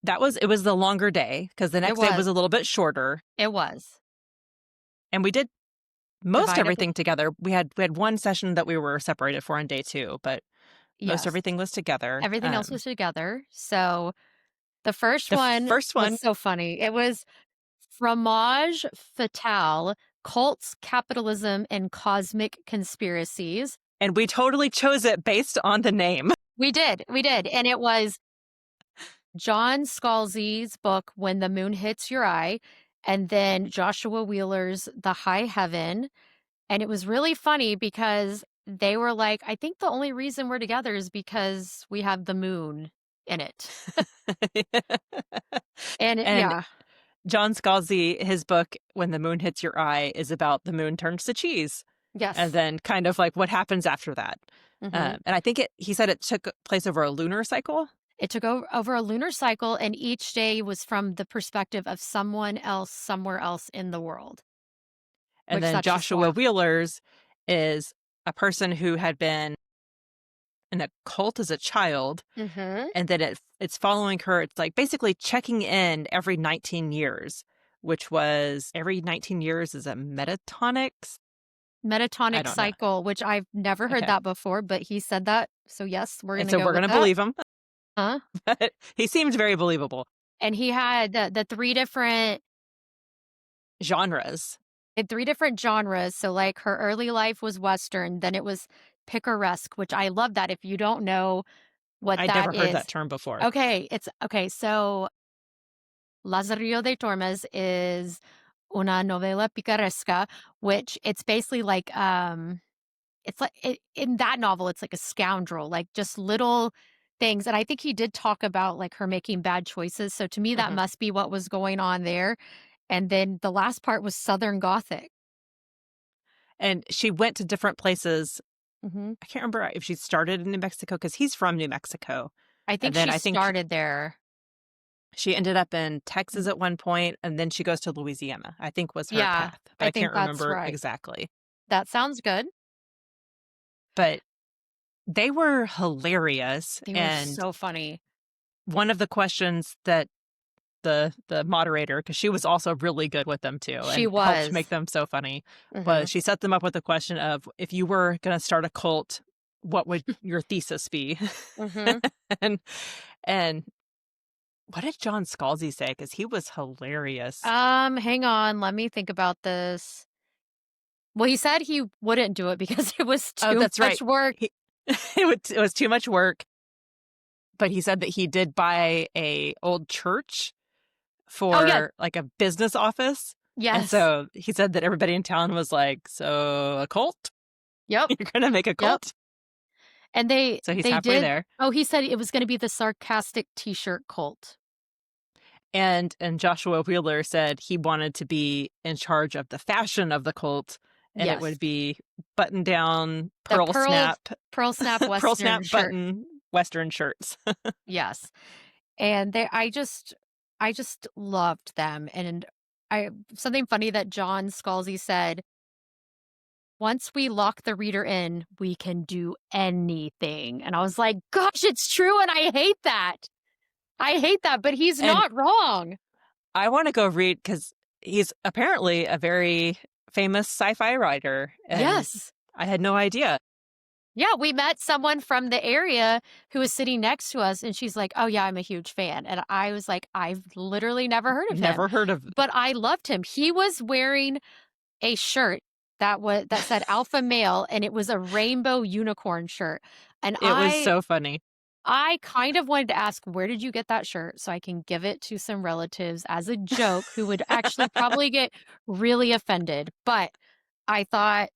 S1: it was the longer day because the
S2: It
S1: next day
S2: was.
S1: was a little bit shorter.
S2: It was.
S1: And we did most
S2: divide every
S1: everything together. We had one session that we were separated for on day 2, but most
S2: yes.
S1: everything was together.
S2: Everything else was together. So, the first
S1: The
S2: one
S1: first
S2: was
S1: one,
S2: so funny. It was Fromage Fatale: Cults, Capitalism, and Cosmic Conspiracies.
S1: and we totally chose it based on the name.
S2: We did, and it was John Scalzi's book, When the Moon Hits Your Eye, and then Joshua Wheeler's The High Heaven. And it was really funny because they were like, I think the only reason we're together is because we have the moon in it. And
S1: And
S2: yeah,
S1: John Scalzi, his book, When the Moon Hits Your Eye, is about the moon turns to cheese. And
S2: yes.
S1: then kind of like what happens after that.
S2: Hmm.
S1: And I think he said it took place over a lunar cycle.
S2: It took over a lunar cycle, and each day was from the perspective of someone else somewhere else in the world,
S1: And
S2: which
S1: then
S2: that's just
S1: Joshua
S2: wild.
S1: Wheeler's is a person who had been in a cult as a child.
S2: Hmm.
S1: And then it's following her. It's like basically checking in every 19 years, which was every 19 years is a metatonics. I
S2: Metatonic
S1: don't know.
S2: cycle, which I've never heard
S1: Okay.
S2: that before, but he said that. So, yes, we're going
S1: And
S2: to
S1: so
S2: go
S1: we're going
S2: with
S1: to
S2: that.
S1: believe him,
S2: Huh?
S1: but he seemed very believable.
S2: And he had the
S1: Genres.
S2: three different genres. So, like, her early life was Western, then it was picaresque, which I love that. If you don't know what
S1: I'd
S2: that
S1: never heard
S2: is,
S1: that term before.
S2: okay, it's okay. So, Lazarillo de Tormes is una novela picaresca, which it's basically like it's like in that novel it's like a scoundrel, like just little things. And I think he did talk about like her making bad choices. So to me that
S1: Hmm.
S2: must be what was going on there. And then the last part was Southern Gothic.
S1: And she went to different places.
S2: Mhm.
S1: I can't remember if she started in New Mexico because he's from New Mexico.
S2: I
S1: And
S2: think
S1: then
S2: she
S1: I think
S2: started there.
S1: she ended up in Texas
S2: Mhm.
S1: at one point, and then she goes to Louisiana, I think was her
S2: Yeah,
S1: path, but
S2: I
S1: I
S2: think
S1: can't
S2: that's
S1: remember
S2: right.
S1: exactly.
S2: That sounds good.
S1: But they were hilarious.
S2: They were
S1: And
S2: so funny.
S1: one of the questions that the moderator, because she was also really good with them too
S2: She
S1: and helped
S2: was.
S1: make them so funny,
S2: Mhm.
S1: was she set them up with the question of if you were going to start a cult, what would your thesis be?
S2: Mhm.
S1: and and what did John Scalzi say? Because he was hilarious.
S2: Hang on, let me think about this. Well, he said he wouldn't do it because it was
S1: Oh,
S2: too
S1: that's right.
S2: much work.
S1: He, it was too much work, but he said that he did buy a old church
S2: Oh, yeah.
S1: for like a business office. And
S2: Yes.
S1: so he said that everybody in town was like, so a cult?
S2: Yep.
S1: You're going to make a
S2: Yep.
S1: cult?
S2: And
S1: So he's
S2: they
S1: halfway
S2: did
S1: there.
S2: he said it was gonna be the sarcastic T-shirt cult.
S1: And Joshua Wheeler said he wanted to be in charge of the fashion of the cult, and it
S2: Yes.
S1: would be button down,
S2: The pearl snap
S1: pearl
S2: Western
S1: snap
S2: shirt.
S1: button Western shirts.
S2: Yes. And I just loved them, and I something funny that John Scalzi said, "Once we lock the reader in, we can do anything." And I was like, "Gosh, it's true, and I hate that. I hate that, but he's
S1: And
S2: not wrong."
S1: I want to go read because he's apparently a very famous sci-fi writer, and
S2: Yes.
S1: I had no idea.
S2: Yeah, we met someone from the area who was sitting next to us, and she's like, "Oh, yeah, I'm a huge fan." And I was like, "I've literally never heard of him."
S1: Never heard of.
S2: But I loved him. He was wearing a shirt that said alpha male, and it was a rainbow unicorn shirt. And
S1: It was so funny.
S2: I kind of wanted to ask, "Where did you get that shirt?" So I can give it to some relatives as a joke who would actually probably get really offended. But I thought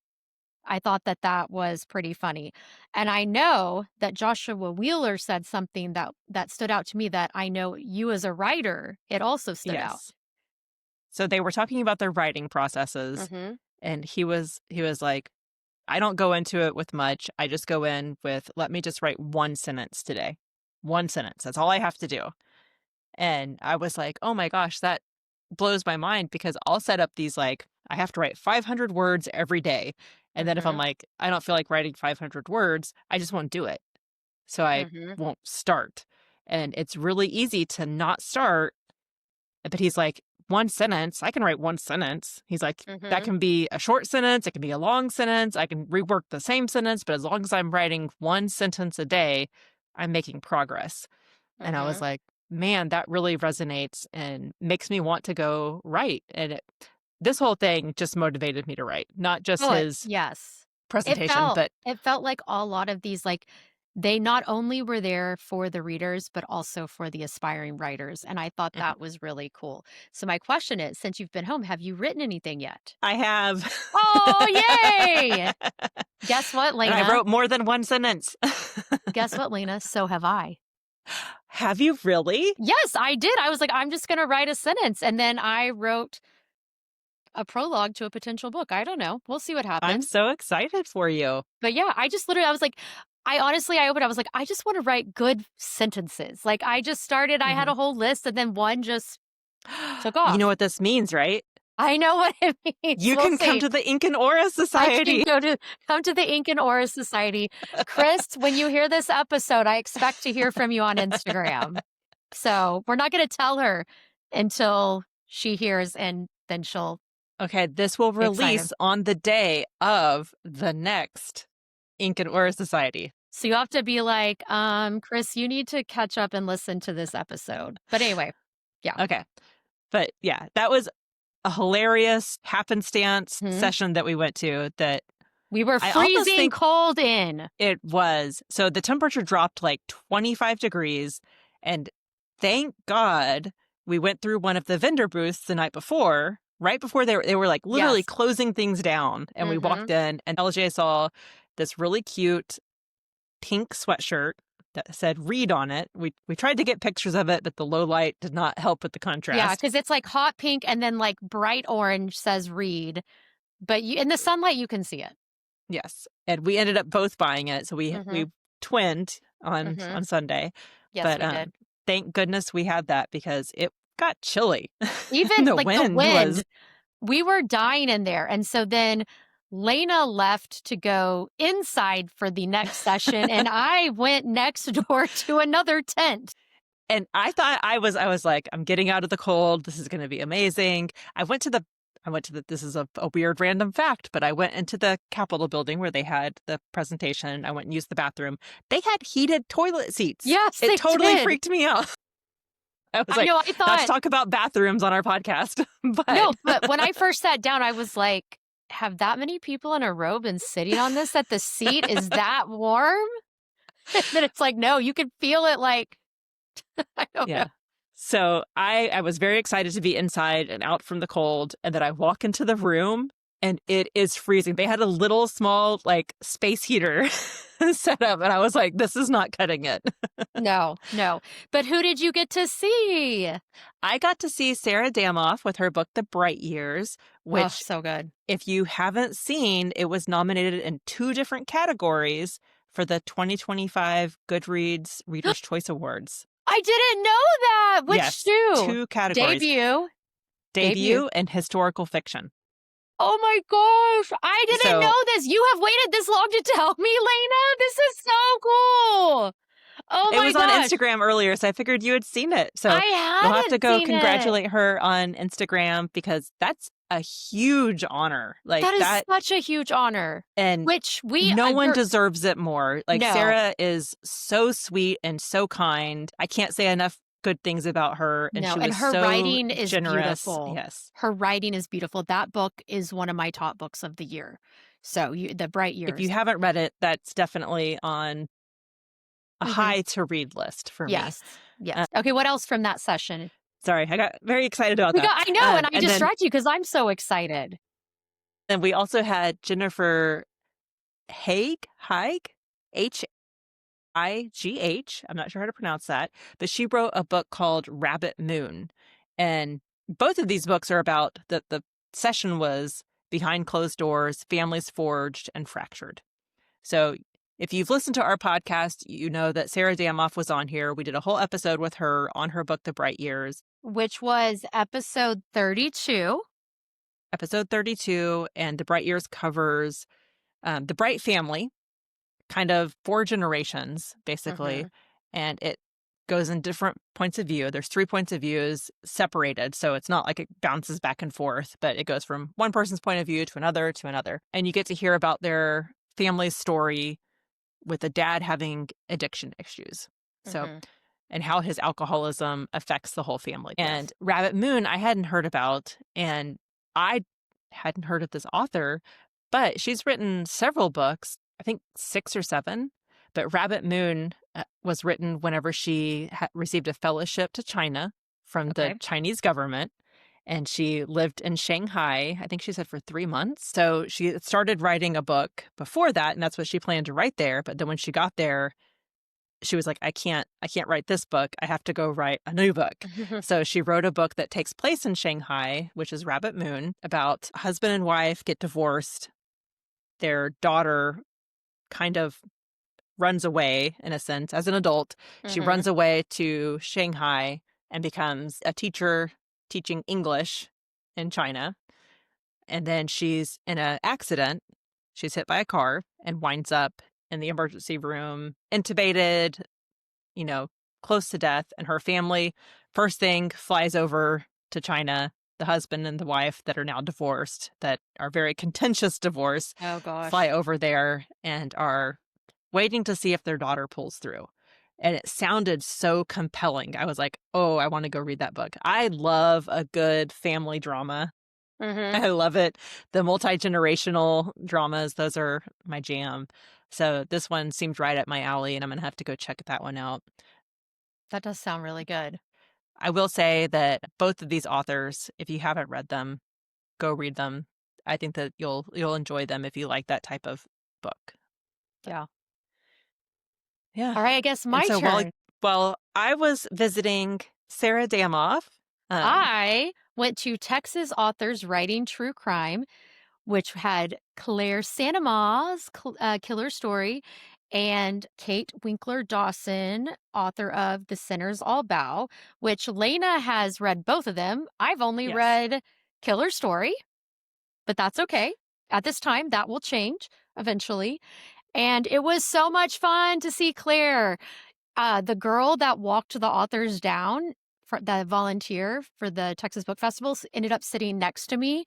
S2: that that was pretty funny. And I know that Joshua Wheeler said something that stood out to me that I know you as a writer, it also stood out.
S1: Yes. So they were talking about their writing processes,
S2: Mhm.
S1: and he was like, I don't go into it with much. I just go in with, let me just write one sentence today. One sentence. That's all I have to do. And I was like, oh my gosh, that blows my mind because I'll set up these like, I have to write 500 words every day. And then if I'm
S2: Mhm.
S1: like, I don't feel like writing 500 words, I just won't do it. So I
S2: Mhm.
S1: won't start. And it's really easy to not start. But he's like, one sentence. I can write one sentence. He's like, that
S2: Mhm.
S1: can be a short sentence. It can be a long sentence. I can rework the same sentence, but as long as I'm writing one sentence a day, I'm making progress. And I was
S2: Mhm.
S1: like, man, that really resonates and makes me want to go write. And this whole thing just motivated me to write, not just
S2: Oh,
S1: his
S2: yes.
S1: presentation, but
S2: It felt like a lot of these, like, they not only were there for the readers, but also for the aspiring writers, and I thought
S1: Mhm.
S2: that was really cool. So my question is, since you've been home, have you written anything yet?
S1: I have.
S2: Oh, yay! Guess what,
S1: And I
S2: Leyna?
S1: wrote more than one sentence.
S2: Guess what, Leyna? So have I.
S1: Have you really?
S2: Yes, I did. I was like, I'm just gonna write a sentence, and then I wrote a prologue to a potential book. I don't know. We'll see what
S1: I'm
S2: happens.
S1: so excited for you.
S2: But yeah, I just literally I was like I honestly I opened I was like, I just wanna write good sentences. Like, I just started I had
S1: Mhm.
S2: a whole list and then one just took
S1: You know
S2: off.
S1: what this means, right?
S2: I know what it means.
S1: You
S2: We'll
S1: can come
S2: see.
S1: to the Ink and Aura
S2: I can
S1: Society.
S2: come to the Ink and Aura Society. Chris, when you hear this episode, I expect to hear from you on Instagram. So, we're not gonna tell her until she hears, and then she'll
S1: Okay, this will
S2: be excited.
S1: release on the day of the next Ink and Aura Society.
S2: So you have to be like, Chris, you need to catch up and listen to this episode. But anyway, yeah.
S1: Okay. But yeah, that was a hilarious happenstance
S2: Mhm.
S1: session that we went to that
S2: We were
S1: I almost
S2: freezing
S1: think
S2: cold in.
S1: it was. So the temperature dropped like 25 degrees. And thank God we went through one of the vendor booths the night before, right before they were like literally
S2: Yes.
S1: closing things down. And we walked
S2: Mhm.
S1: in, and LJ saw this really cute pink sweatshirt that said read on it. We tried to get pictures of it, but the low light did not help with the
S2: Yeah,
S1: contrast.
S2: because it's like hot pink and then like bright orange says read, but you in the sunlight you can see it.
S1: Yes. And we ended up both buying it. So we
S2: Mhm.
S1: twinned on
S2: Mhm.
S1: Sunday.
S2: Yes,
S1: But
S2: we did.
S1: thank goodness we had that because it got chilly.
S2: Even
S1: The
S2: like the
S1: wind was
S2: wind, we were dying in there. And so then Lena left to go inside for the next session, and I went next door to another tent.
S1: and I was like, I'm getting out of the cold. This is gonna be amazing. I went to the this is a weird random fact, but I went into the Capitol building where they had the presentation. I went and used the bathroom. They had heated toilet seats.
S2: Yes,
S1: It
S2: they
S1: totally
S2: did.
S1: freaked me out. I was
S2: I
S1: like,
S2: know, I
S1: not to
S2: thought
S1: talk about bathrooms on our podcast, but
S2: no, but when I first sat down, I was like, "Have that many people in a row been sitting on this that the seat is that warm?" And then it's like, "No, you can feel it like." I don't know.
S1: yeah. So I was very excited to be inside and out from the cold, and then I walk into the room and it is freezing. They had a little small like space heater set up, and I was like, this is not cutting it.
S2: No, no. But who did you get to see?
S1: I got to see Sarah Damoff with her book The Bright Years,
S2: Oh,
S1: which
S2: so good.
S1: if you haven't seen, it was nominated in 2 different categories for the 2025 Goodreads Reader's Choice Awards.
S2: I didn't know that. Which
S1: Yes,
S2: 2?
S1: 2 categories.
S2: Debut. Debut.
S1: Debut and historical fiction.
S2: Oh my gosh, I didn't know
S1: So
S2: this. You have waited this long to tell me, Lena? This is so cool. Oh
S1: it
S2: my
S1: was on
S2: gosh.
S1: Instagram earlier, so I figured you had seen it. So
S2: I
S1: you'll have to
S2: hadn't
S1: go
S2: seen it.
S1: congratulate her on Instagram because that's a huge honor. Like
S2: That is
S1: that,
S2: such a huge honor,
S1: and
S2: which we
S1: no one
S2: you're
S1: deserves it more. Like
S2: no,
S1: Sarah is so sweet and so kind. I can't say enough good things about her, and
S2: no,
S1: she
S2: and
S1: was
S2: her
S1: so
S2: writing is
S1: generous.
S2: beautiful.
S1: Yes.
S2: Her writing is beautiful. That book is one of my top books of the year. So, The Bright
S1: If you
S2: Years.
S1: haven't read it, that's definitely on a
S2: Mhm.
S1: high to read list for me.
S2: Yes. Yes. Okay, what else from that session?
S1: Sorry, I got very excited about
S2: We
S1: that.
S2: got I know, and I
S1: And then
S2: distract you because 'cause I'm so excited.
S1: we also had Jennifer Haigh, High. I'm not sure how to pronounce that, but she wrote a book called Rabbit Moon. And both of these books are about the session was behind closed doors, families forged and fractured. So if you've listened to our podcast, you know that Sarah Damoff was on here. We did a whole episode with her on her book, The Bright Years,
S2: Which was episode 32.
S1: episode 32. And The Bright Years covers the Bright family, kind of 4 generations, basically.
S2: Mhm.
S1: And it goes in different points of view. There's 3 points of views separated, so it's not like it bounces back and forth, but it goes from one person's point of view to another to another. And you get to hear about their family's story with the dad having addiction issues. So,
S2: Mhm.
S1: and how his alcoholism affects the whole family.
S2: Yes.
S1: And Rabbit Moon, I hadn't heard about, and I hadn't heard of this author, but she's written several books, I think 6 or 7. But Rabbit Moon was written whenever she received a fellowship to China from the
S2: Okay.
S1: Chinese government. And she lived in Shanghai, I think she said for 3 months. So she started writing a book before that, and that's what she planned to write there. But then when she got there, she was like, I can't write this book. I have to go write a new book. So she wrote a book that takes place in Shanghai, which is Rabbit Moon, about husband and wife get divorced. Their daughter kind of runs away, in a sense, as an adult. She
S2: Mhm.
S1: runs away to Shanghai and becomes a teacher teaching English in China. And then she's in an accident. She's hit by a car and winds up in the emergency room, intubated, you know, close to death. And her family, first thing, flies over to China. The husband and the wife that are now divorced, that are very contentious divorce,
S2: Oh
S1: fly
S2: gosh.
S1: over there and are waiting to see if their daughter pulls through. And it sounded so compelling. I was like, oh, I want to go read that book. I love a good family drama.
S2: Mhm.
S1: I love it. The multi-generational dramas, those are my jam. So this one seemed right up my alley, and I'm going to have to go check that one out.
S2: That does sound really good.
S1: I will say that both of these authors, if you haven't read them, go read them. I think that you'll enjoy them if you like that type of book. But
S2: Yeah.
S1: yeah.
S2: All right, I guess
S1: And
S2: my
S1: so
S2: turn.
S1: while I was visiting Sarah Damoff, um,
S2: I went to Texas Authors Writing True Crime, which had Claire Sanama's killer story and Kate Winkler Dawson, author of The Sinners All Bow, which Leyna has read both of them. I've only
S1: yes.
S2: read Killer Story, but that's okay. At this time, that will change eventually. And it was so much fun to see Claire. The girl that walked the authors down, the volunteer for the Texas Book Festivals, ended up sitting next to me,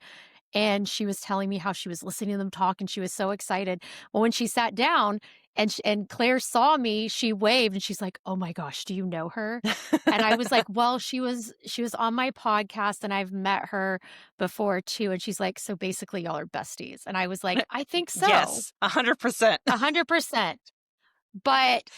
S2: and she was telling me how she was listening to them talk, and she was so excited. Well, when she sat down and Claire saw me, she waved, and she's like, "Oh my gosh, do you know her?" And I was like, "Well, she was on my podcast, and I've met her before too." And she's like, "So basically, y'all are besties." And I was like, "I think so,
S1: Yes, 100%.
S2: 100%." But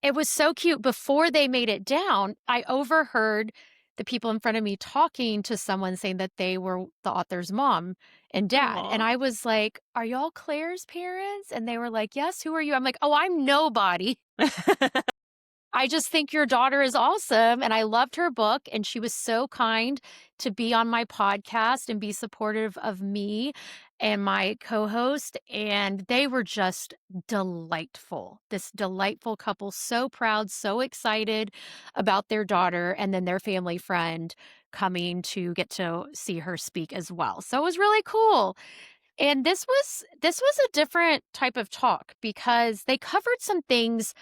S2: it was so cute. Before they made it down, I overheard the people in front of me talking to someone saying that they were the author's mom and dad. And
S1: Aw.
S2: I was like, "Are y'all Claire's parents?" And they were like, "Yes, who are you?" I'm like, "Oh, I'm nobody. I just think your daughter is awesome." And I loved her book. And she was so kind to be on my podcast and be supportive of me and my co host. And they were just delightful. This delightful couple, so proud, so excited about their daughter, and then their family friend coming to get to see her speak as well. So it was really cool. And this was a different type of talk because they covered some things,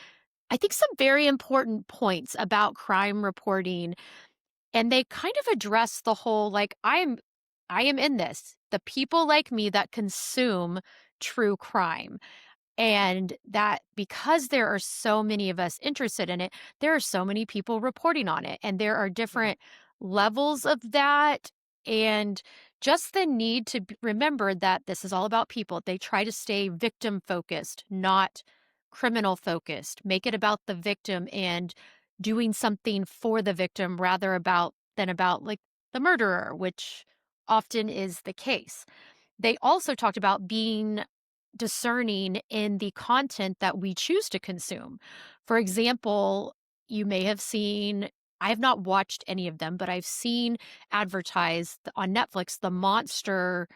S2: I think some very important points about crime reporting, and they kind of address the whole like I am in this. The people like me that consume true crime. And that because there are so many of us interested in it, there are so many people reporting on it. And there are
S1: Yeah.
S2: different levels of that. And just the need to remember that this is all about people. They try to stay victim focused, not criminal focused. Make it about the victim and doing something for the victim rather about than about like the murderer, which often is the case. They also talked about being discerning in the content that we choose to consume. For example, you may have seen, I have not watched any of them, but I've seen advertised on Netflix the monster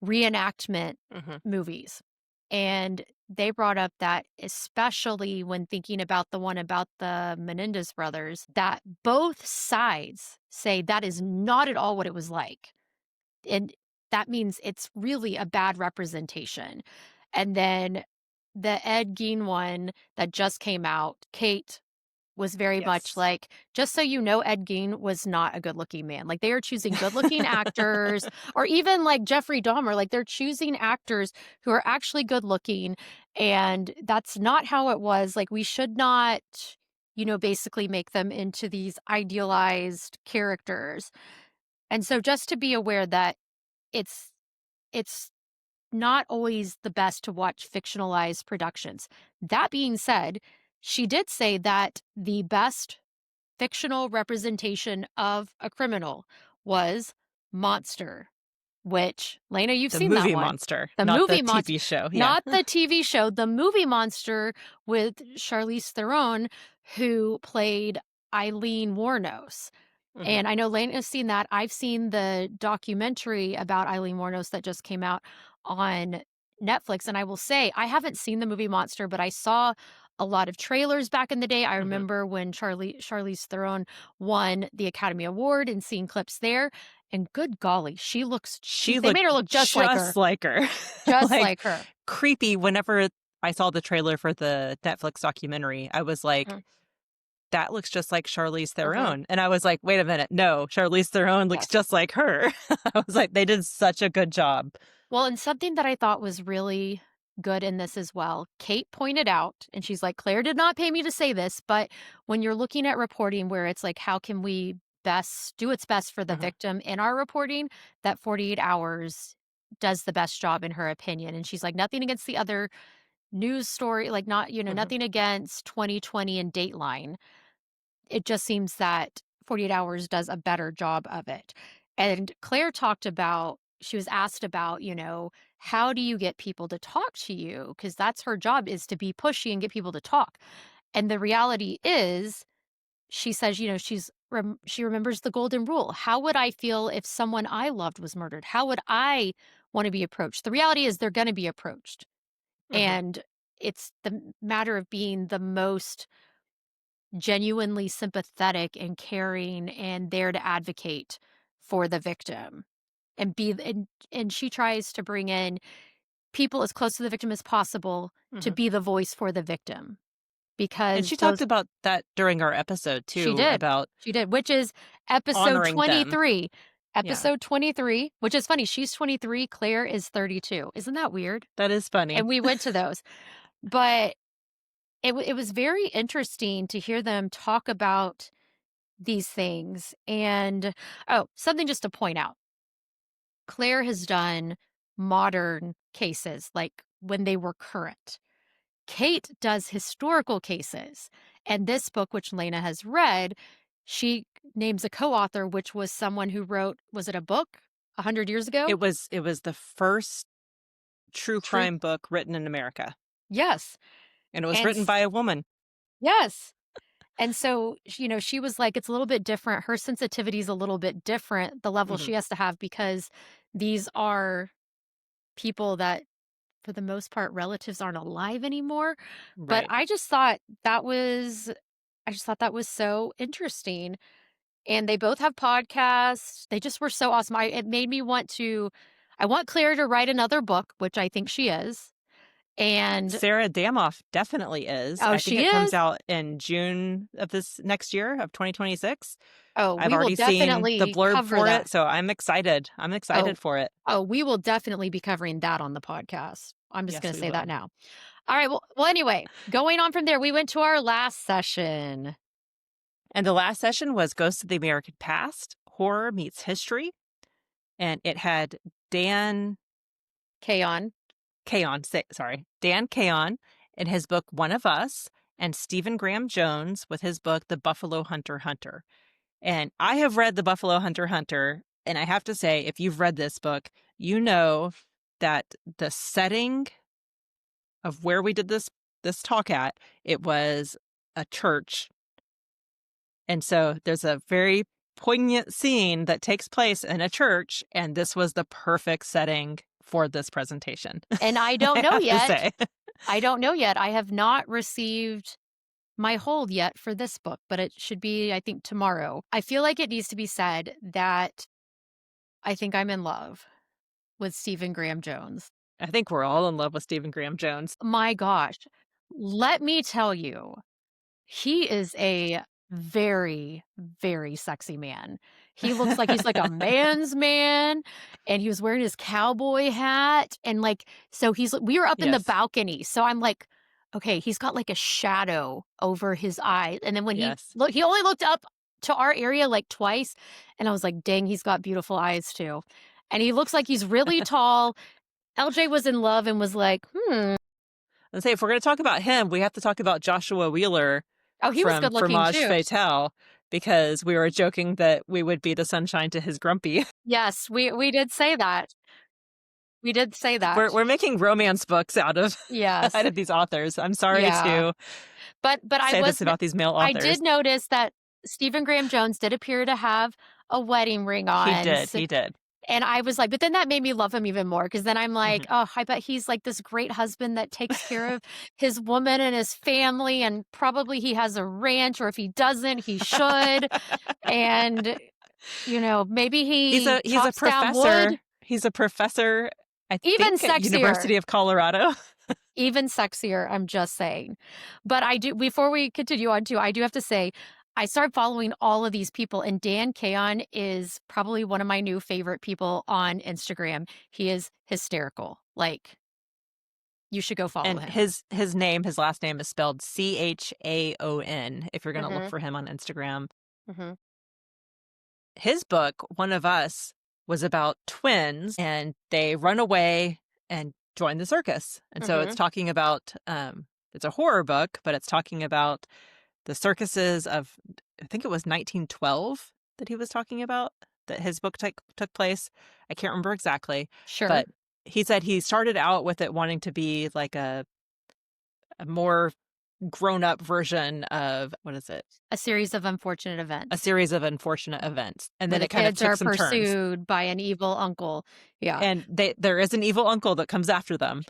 S2: reenactment
S1: Mhm.
S2: movies. And they brought up that, especially when thinking about the one about the Menendez brothers, that both sides say that is not at all what it was like. And that means it's really a bad representation. And then the Ed Gein one that just came out, Kate was very much
S1: Yes.
S2: like, just so you know, Ed Gein was not a good-looking man. Like, they are choosing good-looking actors, or even like Jeffrey Dahmer, like, they're choosing actors who are actually good-looking, and that's not how it was. Like, we should not, basically make them into these idealized characters. And so just to be aware that it's it's not always the best to watch fictionalized productions. That being said, she did say that the best fictional representation of a criminal was Monster, which, Lena, you've
S1: The
S2: seen that
S1: movie
S2: one.
S1: Monster,
S2: The
S1: not the
S2: movie Monster,
S1: TV show. Yeah.
S2: not the TV show, the movie Monster with Charlize Theron, who played Eileen Wuornos.
S1: Mhm.
S2: And I know Lena's seen that. I've seen the documentary about Eileen Wuornos that just came out on Netflix, and I will say, I haven't seen the movie Monster, but I saw a lot of trailers back in the day. I
S1: Mhm.
S2: remember when Charlize Theron won the Academy Award and seeing clips there, and good golly,
S1: She
S2: they
S1: looked
S2: made her look just like
S1: just
S2: her,
S1: like her.
S2: just
S1: Like,
S2: like her.
S1: creepy. Whenever I saw the trailer for the Netflix documentary, I was like,
S2: Mhm,
S1: "That looks just like Charlize
S2: mhm,
S1: Theron." And I was like, "Wait a minute. No, Charlize Theron looks
S2: yes.
S1: just like her." I was like, "They did such a good job."
S2: Well, and something that I thought was really good in this as well, Kate pointed out, and she's like, Claire did not pay me to say this, but when you're looking at reporting where it's like, how can we best do what's best for the
S1: Mhm.
S2: victim in our reporting, that 48 hours does the best job in her opinion. And she's like, nothing against the other news story, like, not,
S1: Mhm.
S2: nothing against 2020 and Dateline. It just seems that 48 Hours does a better job of it. And Claire talked about, she was asked about, how do you get people to talk to you? Because that's her job, is to be pushy and get people to talk. And the reality is, she says, she remembers the golden rule. How would I feel if someone I loved was murdered? How would I want to be approached? The reality is they're going to be approached.
S1: Mhm.
S2: And it's the matter of being the most genuinely sympathetic and caring and there to advocate for the victim, and she tries to bring in people as close to the victim as possible to
S1: Mhm.
S2: be the voice for the victim,
S1: And
S2: because
S1: she talked
S2: those
S1: about that during our episode
S2: she
S1: too,
S2: did.
S1: about
S2: She did, which is episode
S1: honoring them.
S2: 23.
S1: Yeah,
S2: Episode 23, which is funny. She's 23, Claire is 32. Isn't that weird?
S1: that is funny.
S2: And we went to those. But it was very interesting to hear them talk about these things. And oh, something just to point out. Claire has done modern cases, like when they were current. Kate does historical cases. And this book, which Lena has read, she names a co-author, which was someone who wrote, was it a book 100 years ago?
S1: It was the first true
S2: True.
S1: crime book written in America,
S2: Yes.
S1: and it was
S2: And
S1: written by a woman.
S2: yes. And so, she was like, it's a little bit different. Her sensitivity is a little bit different, the level
S1: Mhm.
S2: she has to have, because these are people that, for the most part, relatives aren't alive anymore. But
S1: Right.
S2: I just thought that was so interesting. And they both have podcasts. They just were so awesome. It made me I want Claire to write another book, which I think she is. And
S1: Sarah Damoff definitely is.
S2: oh,
S1: I think
S2: she
S1: it comes
S2: is.
S1: out in June of this next year of 2026.
S2: Oh,
S1: I've
S2: we will
S1: already seen the
S2: definitely
S1: blurb
S2: cover
S1: for it,
S2: that.
S1: so I'm excited. I'm
S2: Oh,
S1: excited for it.
S2: oh, we will definitely be covering that on the podcast. I'm just
S1: Yes,
S2: going to
S1: we
S2: say that
S1: will.
S2: now. All right. Well, anyway, going on from there, we went to our last session.
S1: And the last session was Ghosts of the American Past, Horror Meets History, and it had Dan
S2: Kaon.
S1: Dan Kaon in his book One of Us, and Stephen Graham Jones with his book The Buffalo Hunter Hunter. And I have read The Buffalo Hunter Hunter, and I have to say, if you've read this book, you know that the setting of where we did this talk at, it was a church. And so there's a very poignant scene that takes place in a church, and this was the perfect setting for this presentation.
S2: And I don't
S1: I
S2: know
S1: have to
S2: yet.
S1: say.
S2: I don't know yet. I have not received my hold yet for this book, but it should be, I think, tomorrow. I feel like it needs to be said that I think I'm in love with Stephen Graham Jones.
S1: I think we're all in love with Stephen Graham Jones.
S2: My gosh. Let me tell you, He is a very, very sexy man. He looks like he's like a man's man, and he was wearing his cowboy hat, and, like, so we were up in the
S1: Yes.
S2: balcony, so I'm like, "Okay, he's got, like, a shadow over his eye," and then when
S1: Yes.
S2: he only looked up to our area, like, twice, and I was like, "Dang, he's got beautiful eyes too." And he looks like he's really tall. LJ was in love and was like, "Hmm."
S1: Let's say if we're going to talk about him, we have to talk about Joshua Wheeler
S2: Oh, he was
S1: from
S2: good looking
S1: Fromage
S2: too.
S1: Fatale, because we were joking that we would be the sunshine to his grumpy.
S2: Yes, we did say that. We did say that.
S1: We're making romance books out of out
S2: Yes.
S1: of these authors. I'm sorry
S2: Yeah.
S1: to
S2: But
S1: say this about these male
S2: I
S1: authors.
S2: did notice that Stephen Graham Jones did appear to have a wedding ring
S1: He
S2: on,
S1: did. He did.
S2: and I was like, but then that made me love him even more because then I'm like,
S1: Mhm.
S2: "Oh, I bet he's like this great husband that takes care of his woman and his family, and probably he has a ranch, or if he doesn't, he should, and, maybe he
S1: He's a
S2: chops down wood."
S1: professor. He's a professor, I
S2: Even
S1: think, at
S2: sexier.
S1: University of Colorado.
S2: Even sexier, I'm just saying. But I do before we continue on too, I do have to say, I started following all of these people, and Dan Kayon is probably one of my new favorite people on Instagram. He is hysterical. Like, you should go follow
S1: And
S2: him.
S1: his last name is spelled Chaon if you're going to look
S2: Mhm,
S1: for him on Instagram.
S2: mhm,
S1: His book, One of Us, was about twins and they run away and join the circus. And so it's
S2: mhm.
S1: talking about it's a horror book, but it's talking about the circuses of, I think it was 1912 that he was talking about, that his book took place. I can't remember exactly,
S2: Sure.
S1: but he said he started out with it wanting to be like a more grown up version of, what is it?
S2: A series of unfortunate
S1: A
S2: events
S1: series of unfortunate events. And
S2: where
S1: then
S2: the
S1: it kind of
S2: kids
S1: took
S2: are
S1: some turns.
S2: pursued by an evil uncle. Yeah.
S1: And there is an evil uncle that comes after them.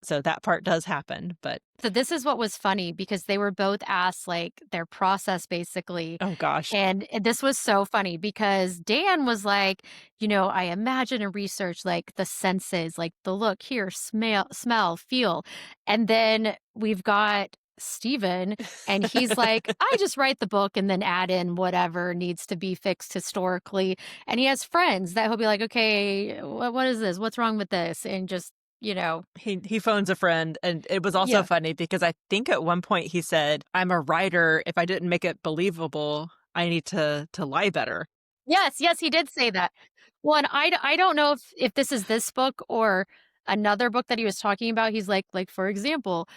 S1: So that part does happen, but
S2: So this is what was funny because they were both asked, like, their process basically.
S1: oh gosh.
S2: And this was so funny because Dan was like, I imagine and research like the senses, like the look, hear, smell, feel. And then we've got Steven, and he's like, I just write the book and then add in whatever needs to be fixed historically. And he has friends that he'll be like, okay, what is this? What's wrong with this? And just,
S1: He phones a friend, and it was also
S2: yeah.
S1: funny because I think at one point he said, "I'm a writer. If I didn't make it believable, I need to lie better."
S2: Yes, yes, he did say that. Well, and I don't know if this is this book or another book that he was talking about. He's like, for example,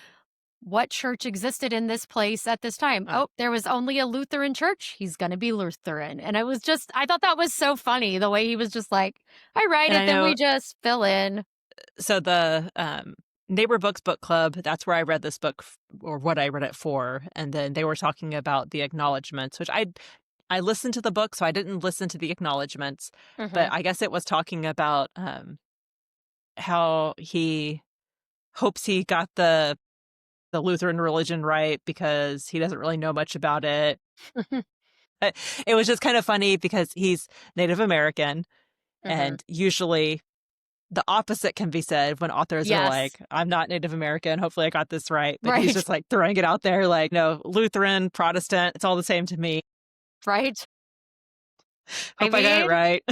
S2: what church existed in this place at this time?
S1: Uh,
S2: Oh, there was only a Lutheran church. He's gonna be Lutheran. And I thought that was so funny the way he was just like, I write
S1: and
S2: it,
S1: I
S2: then
S1: know,
S2: we just fill in.
S1: so the Neighbor Books book club, that's where I read this book, or what I read it for, and then they were talking about the acknowledgments, which I listened to the book, so I didn't listen to the acknowledgments, but
S2: Mhm.
S1: I guess it was talking about how he hopes he got the Lutheran religion right because he doesn't really know much about it. Uh, It was just kind of funny because he's Native American,
S2: Mhm.
S1: and usually the opposite can be said when authors are
S2: Yes.
S1: like, I'm not Native American. Hopefully I got this right. But he's
S2: Right.
S1: just like throwing it out there like, no, Lutheran, Protestant, it's all the same to me.
S2: Right. I
S1: Hope I got it
S2: mean,
S1: right.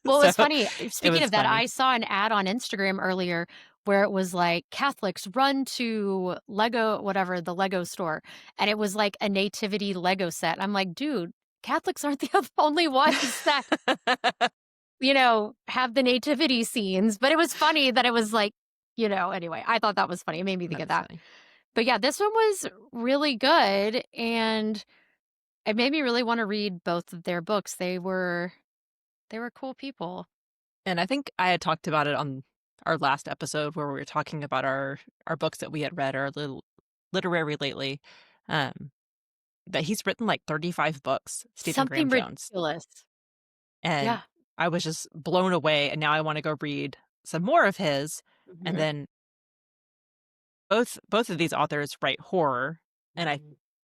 S2: well,
S1: So
S2: it's funny.
S1: it
S2: Speaking
S1: was
S2: of that,
S1: funny.
S2: I saw an ad on Instagram earlier where it was like Catholics run to Lego, whatever, the Lego store. And it was like a nativity Lego set. I'm like, dude, Catholics aren't the only ones that, have the nativity scenes. But it was funny that it was like, anyway, I thought that was funny. It made me think
S1: That
S2: of
S1: is
S2: that.
S1: funny.
S2: But yeah, this one was really good. And it made me really want to read both of their books. They were cool people.
S1: And I think I had talked about it on our last episode where we were talking about our books that we had read, our little literary lately. Um, that he's written like 35 books, Stephen
S2: Something
S1: Graham Jones.
S2: ridiculous.
S1: And
S2: Yeah.
S1: I was just blown away. And now I want to go read some more of his. And
S2: Mhm.
S1: then both of these authors write horror. And I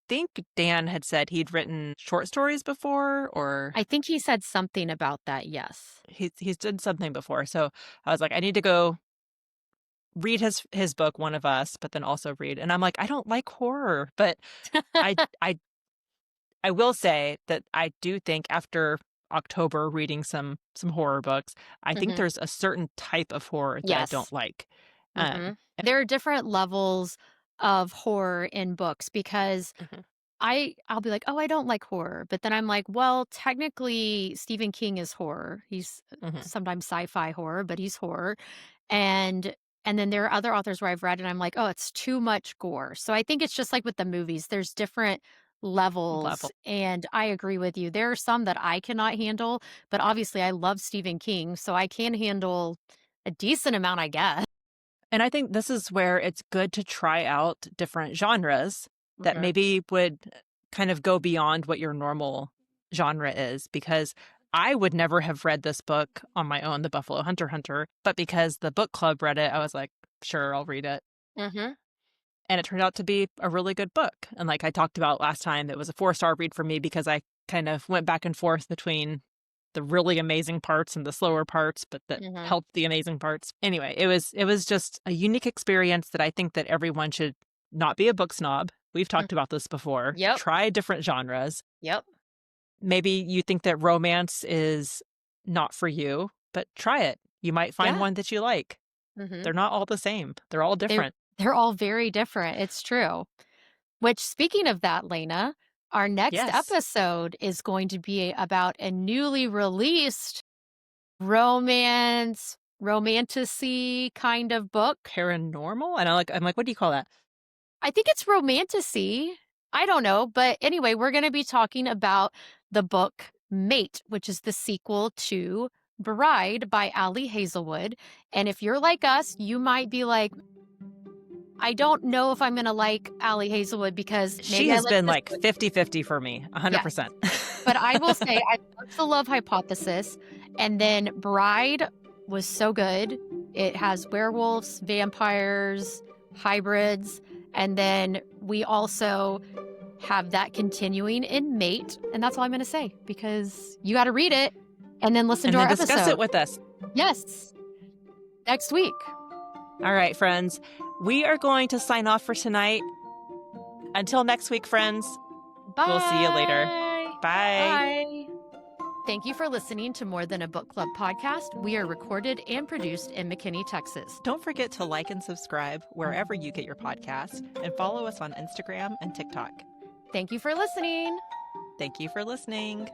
S1: think Dan had said he'd written short stories before, or
S2: I think he said something about that, yes.
S1: he's done something before. So I was like, I need to go read his book, One of Us, but then also read. And I'm like, I don't like horror, but I I will say that I do think after October reading some horror books, I think
S2: Mhm.
S1: there's a certain type of horror that I don't
S2: Yes.
S1: like.
S2: Mhm.
S1: And
S2: There are different levels of horror in books because
S1: Mhm.
S2: I'll be like, "Oh, I don't like horror." But then I'm like, "Well, technically Stephen King is horror. He's
S1: Mhm.
S2: sometimes sci-fi horror, but he's horror." And and then there are other authors where I've read and I'm like, "Oh, it's too much gore." So I think it's just like with the movies. There's different levels,
S1: Level.
S2: and I agree with you. There are some that I cannot handle, but obviously I love Stephen King, so I can handle a decent amount, I guess.
S1: And I think this is where it's good to try out different genres that
S2: Mhm.
S1: maybe would kind of go beyond what your normal genre is, because I would never have read this book on my own, The Buffalo Hunter, but because the book club read it, I was like, sure, I'll read it.
S2: Mhm.
S1: And it turned out to be a really good book. And like I talked about last time, it was a 4-star read for me because I kind of went back and forth between the really amazing parts and the slower parts, but that
S2: Mhm.
S1: helped the amazing parts. Anyway, it was just a unique experience that I think that everyone should not be a book snob. We've
S2: Mm.
S1: talked about this before.
S2: Yep.
S1: Try different genres.
S2: Yep.
S1: Maybe you think that romance is not for you, but try it. You might find
S2: Yeah.
S1: one that you like.
S2: Mhm.
S1: They're not all the same. They're all
S2: They're
S1: different.
S2: they're all very different, it's true. Which speaking of that, Lena, our next
S1: Yes.
S2: episode is going to be about a newly released romance, romantasy kind of book.
S1: Paranormal? And I'm like, what do you call that?
S2: I think it's romantasy. I don't know, but anyway, we're gonna be talking about the book Mate, which is the sequel to Bride by Ali Hazelwood. And if you're like us, you might be like, I don't know if I'm gonna like Ali Hazelwood because
S1: She
S2: maybe I
S1: has
S2: like
S1: been
S2: this
S1: like
S2: book.
S1: 50-50 for me,
S2: Yes.
S1: 100%.
S2: But I will say I love the Love Hypothesis, and then Bride was so good. It has werewolves, vampires, hybrids, and then we also have that continuing in Mate, and that's all I'm gonna say because you gotta read it and then listen
S1: And
S2: to
S1: then
S2: our
S1: discuss it
S2: episode.
S1: with us.
S2: Yes, next week.
S1: All right, friends. We are going to sign off for tonight. Until next week, friends, we'll see you later.
S2: Bye.
S1: Bye.
S2: Bye. Thank you for listening to More Than a Book Club podcast. We are recorded and produced in McKinney, Texas.
S1: Don't forget to like and subscribe wherever you get your podcast and follow us on Instagram and TikTok.
S2: Thank you for listening.
S1: Thank you for listening.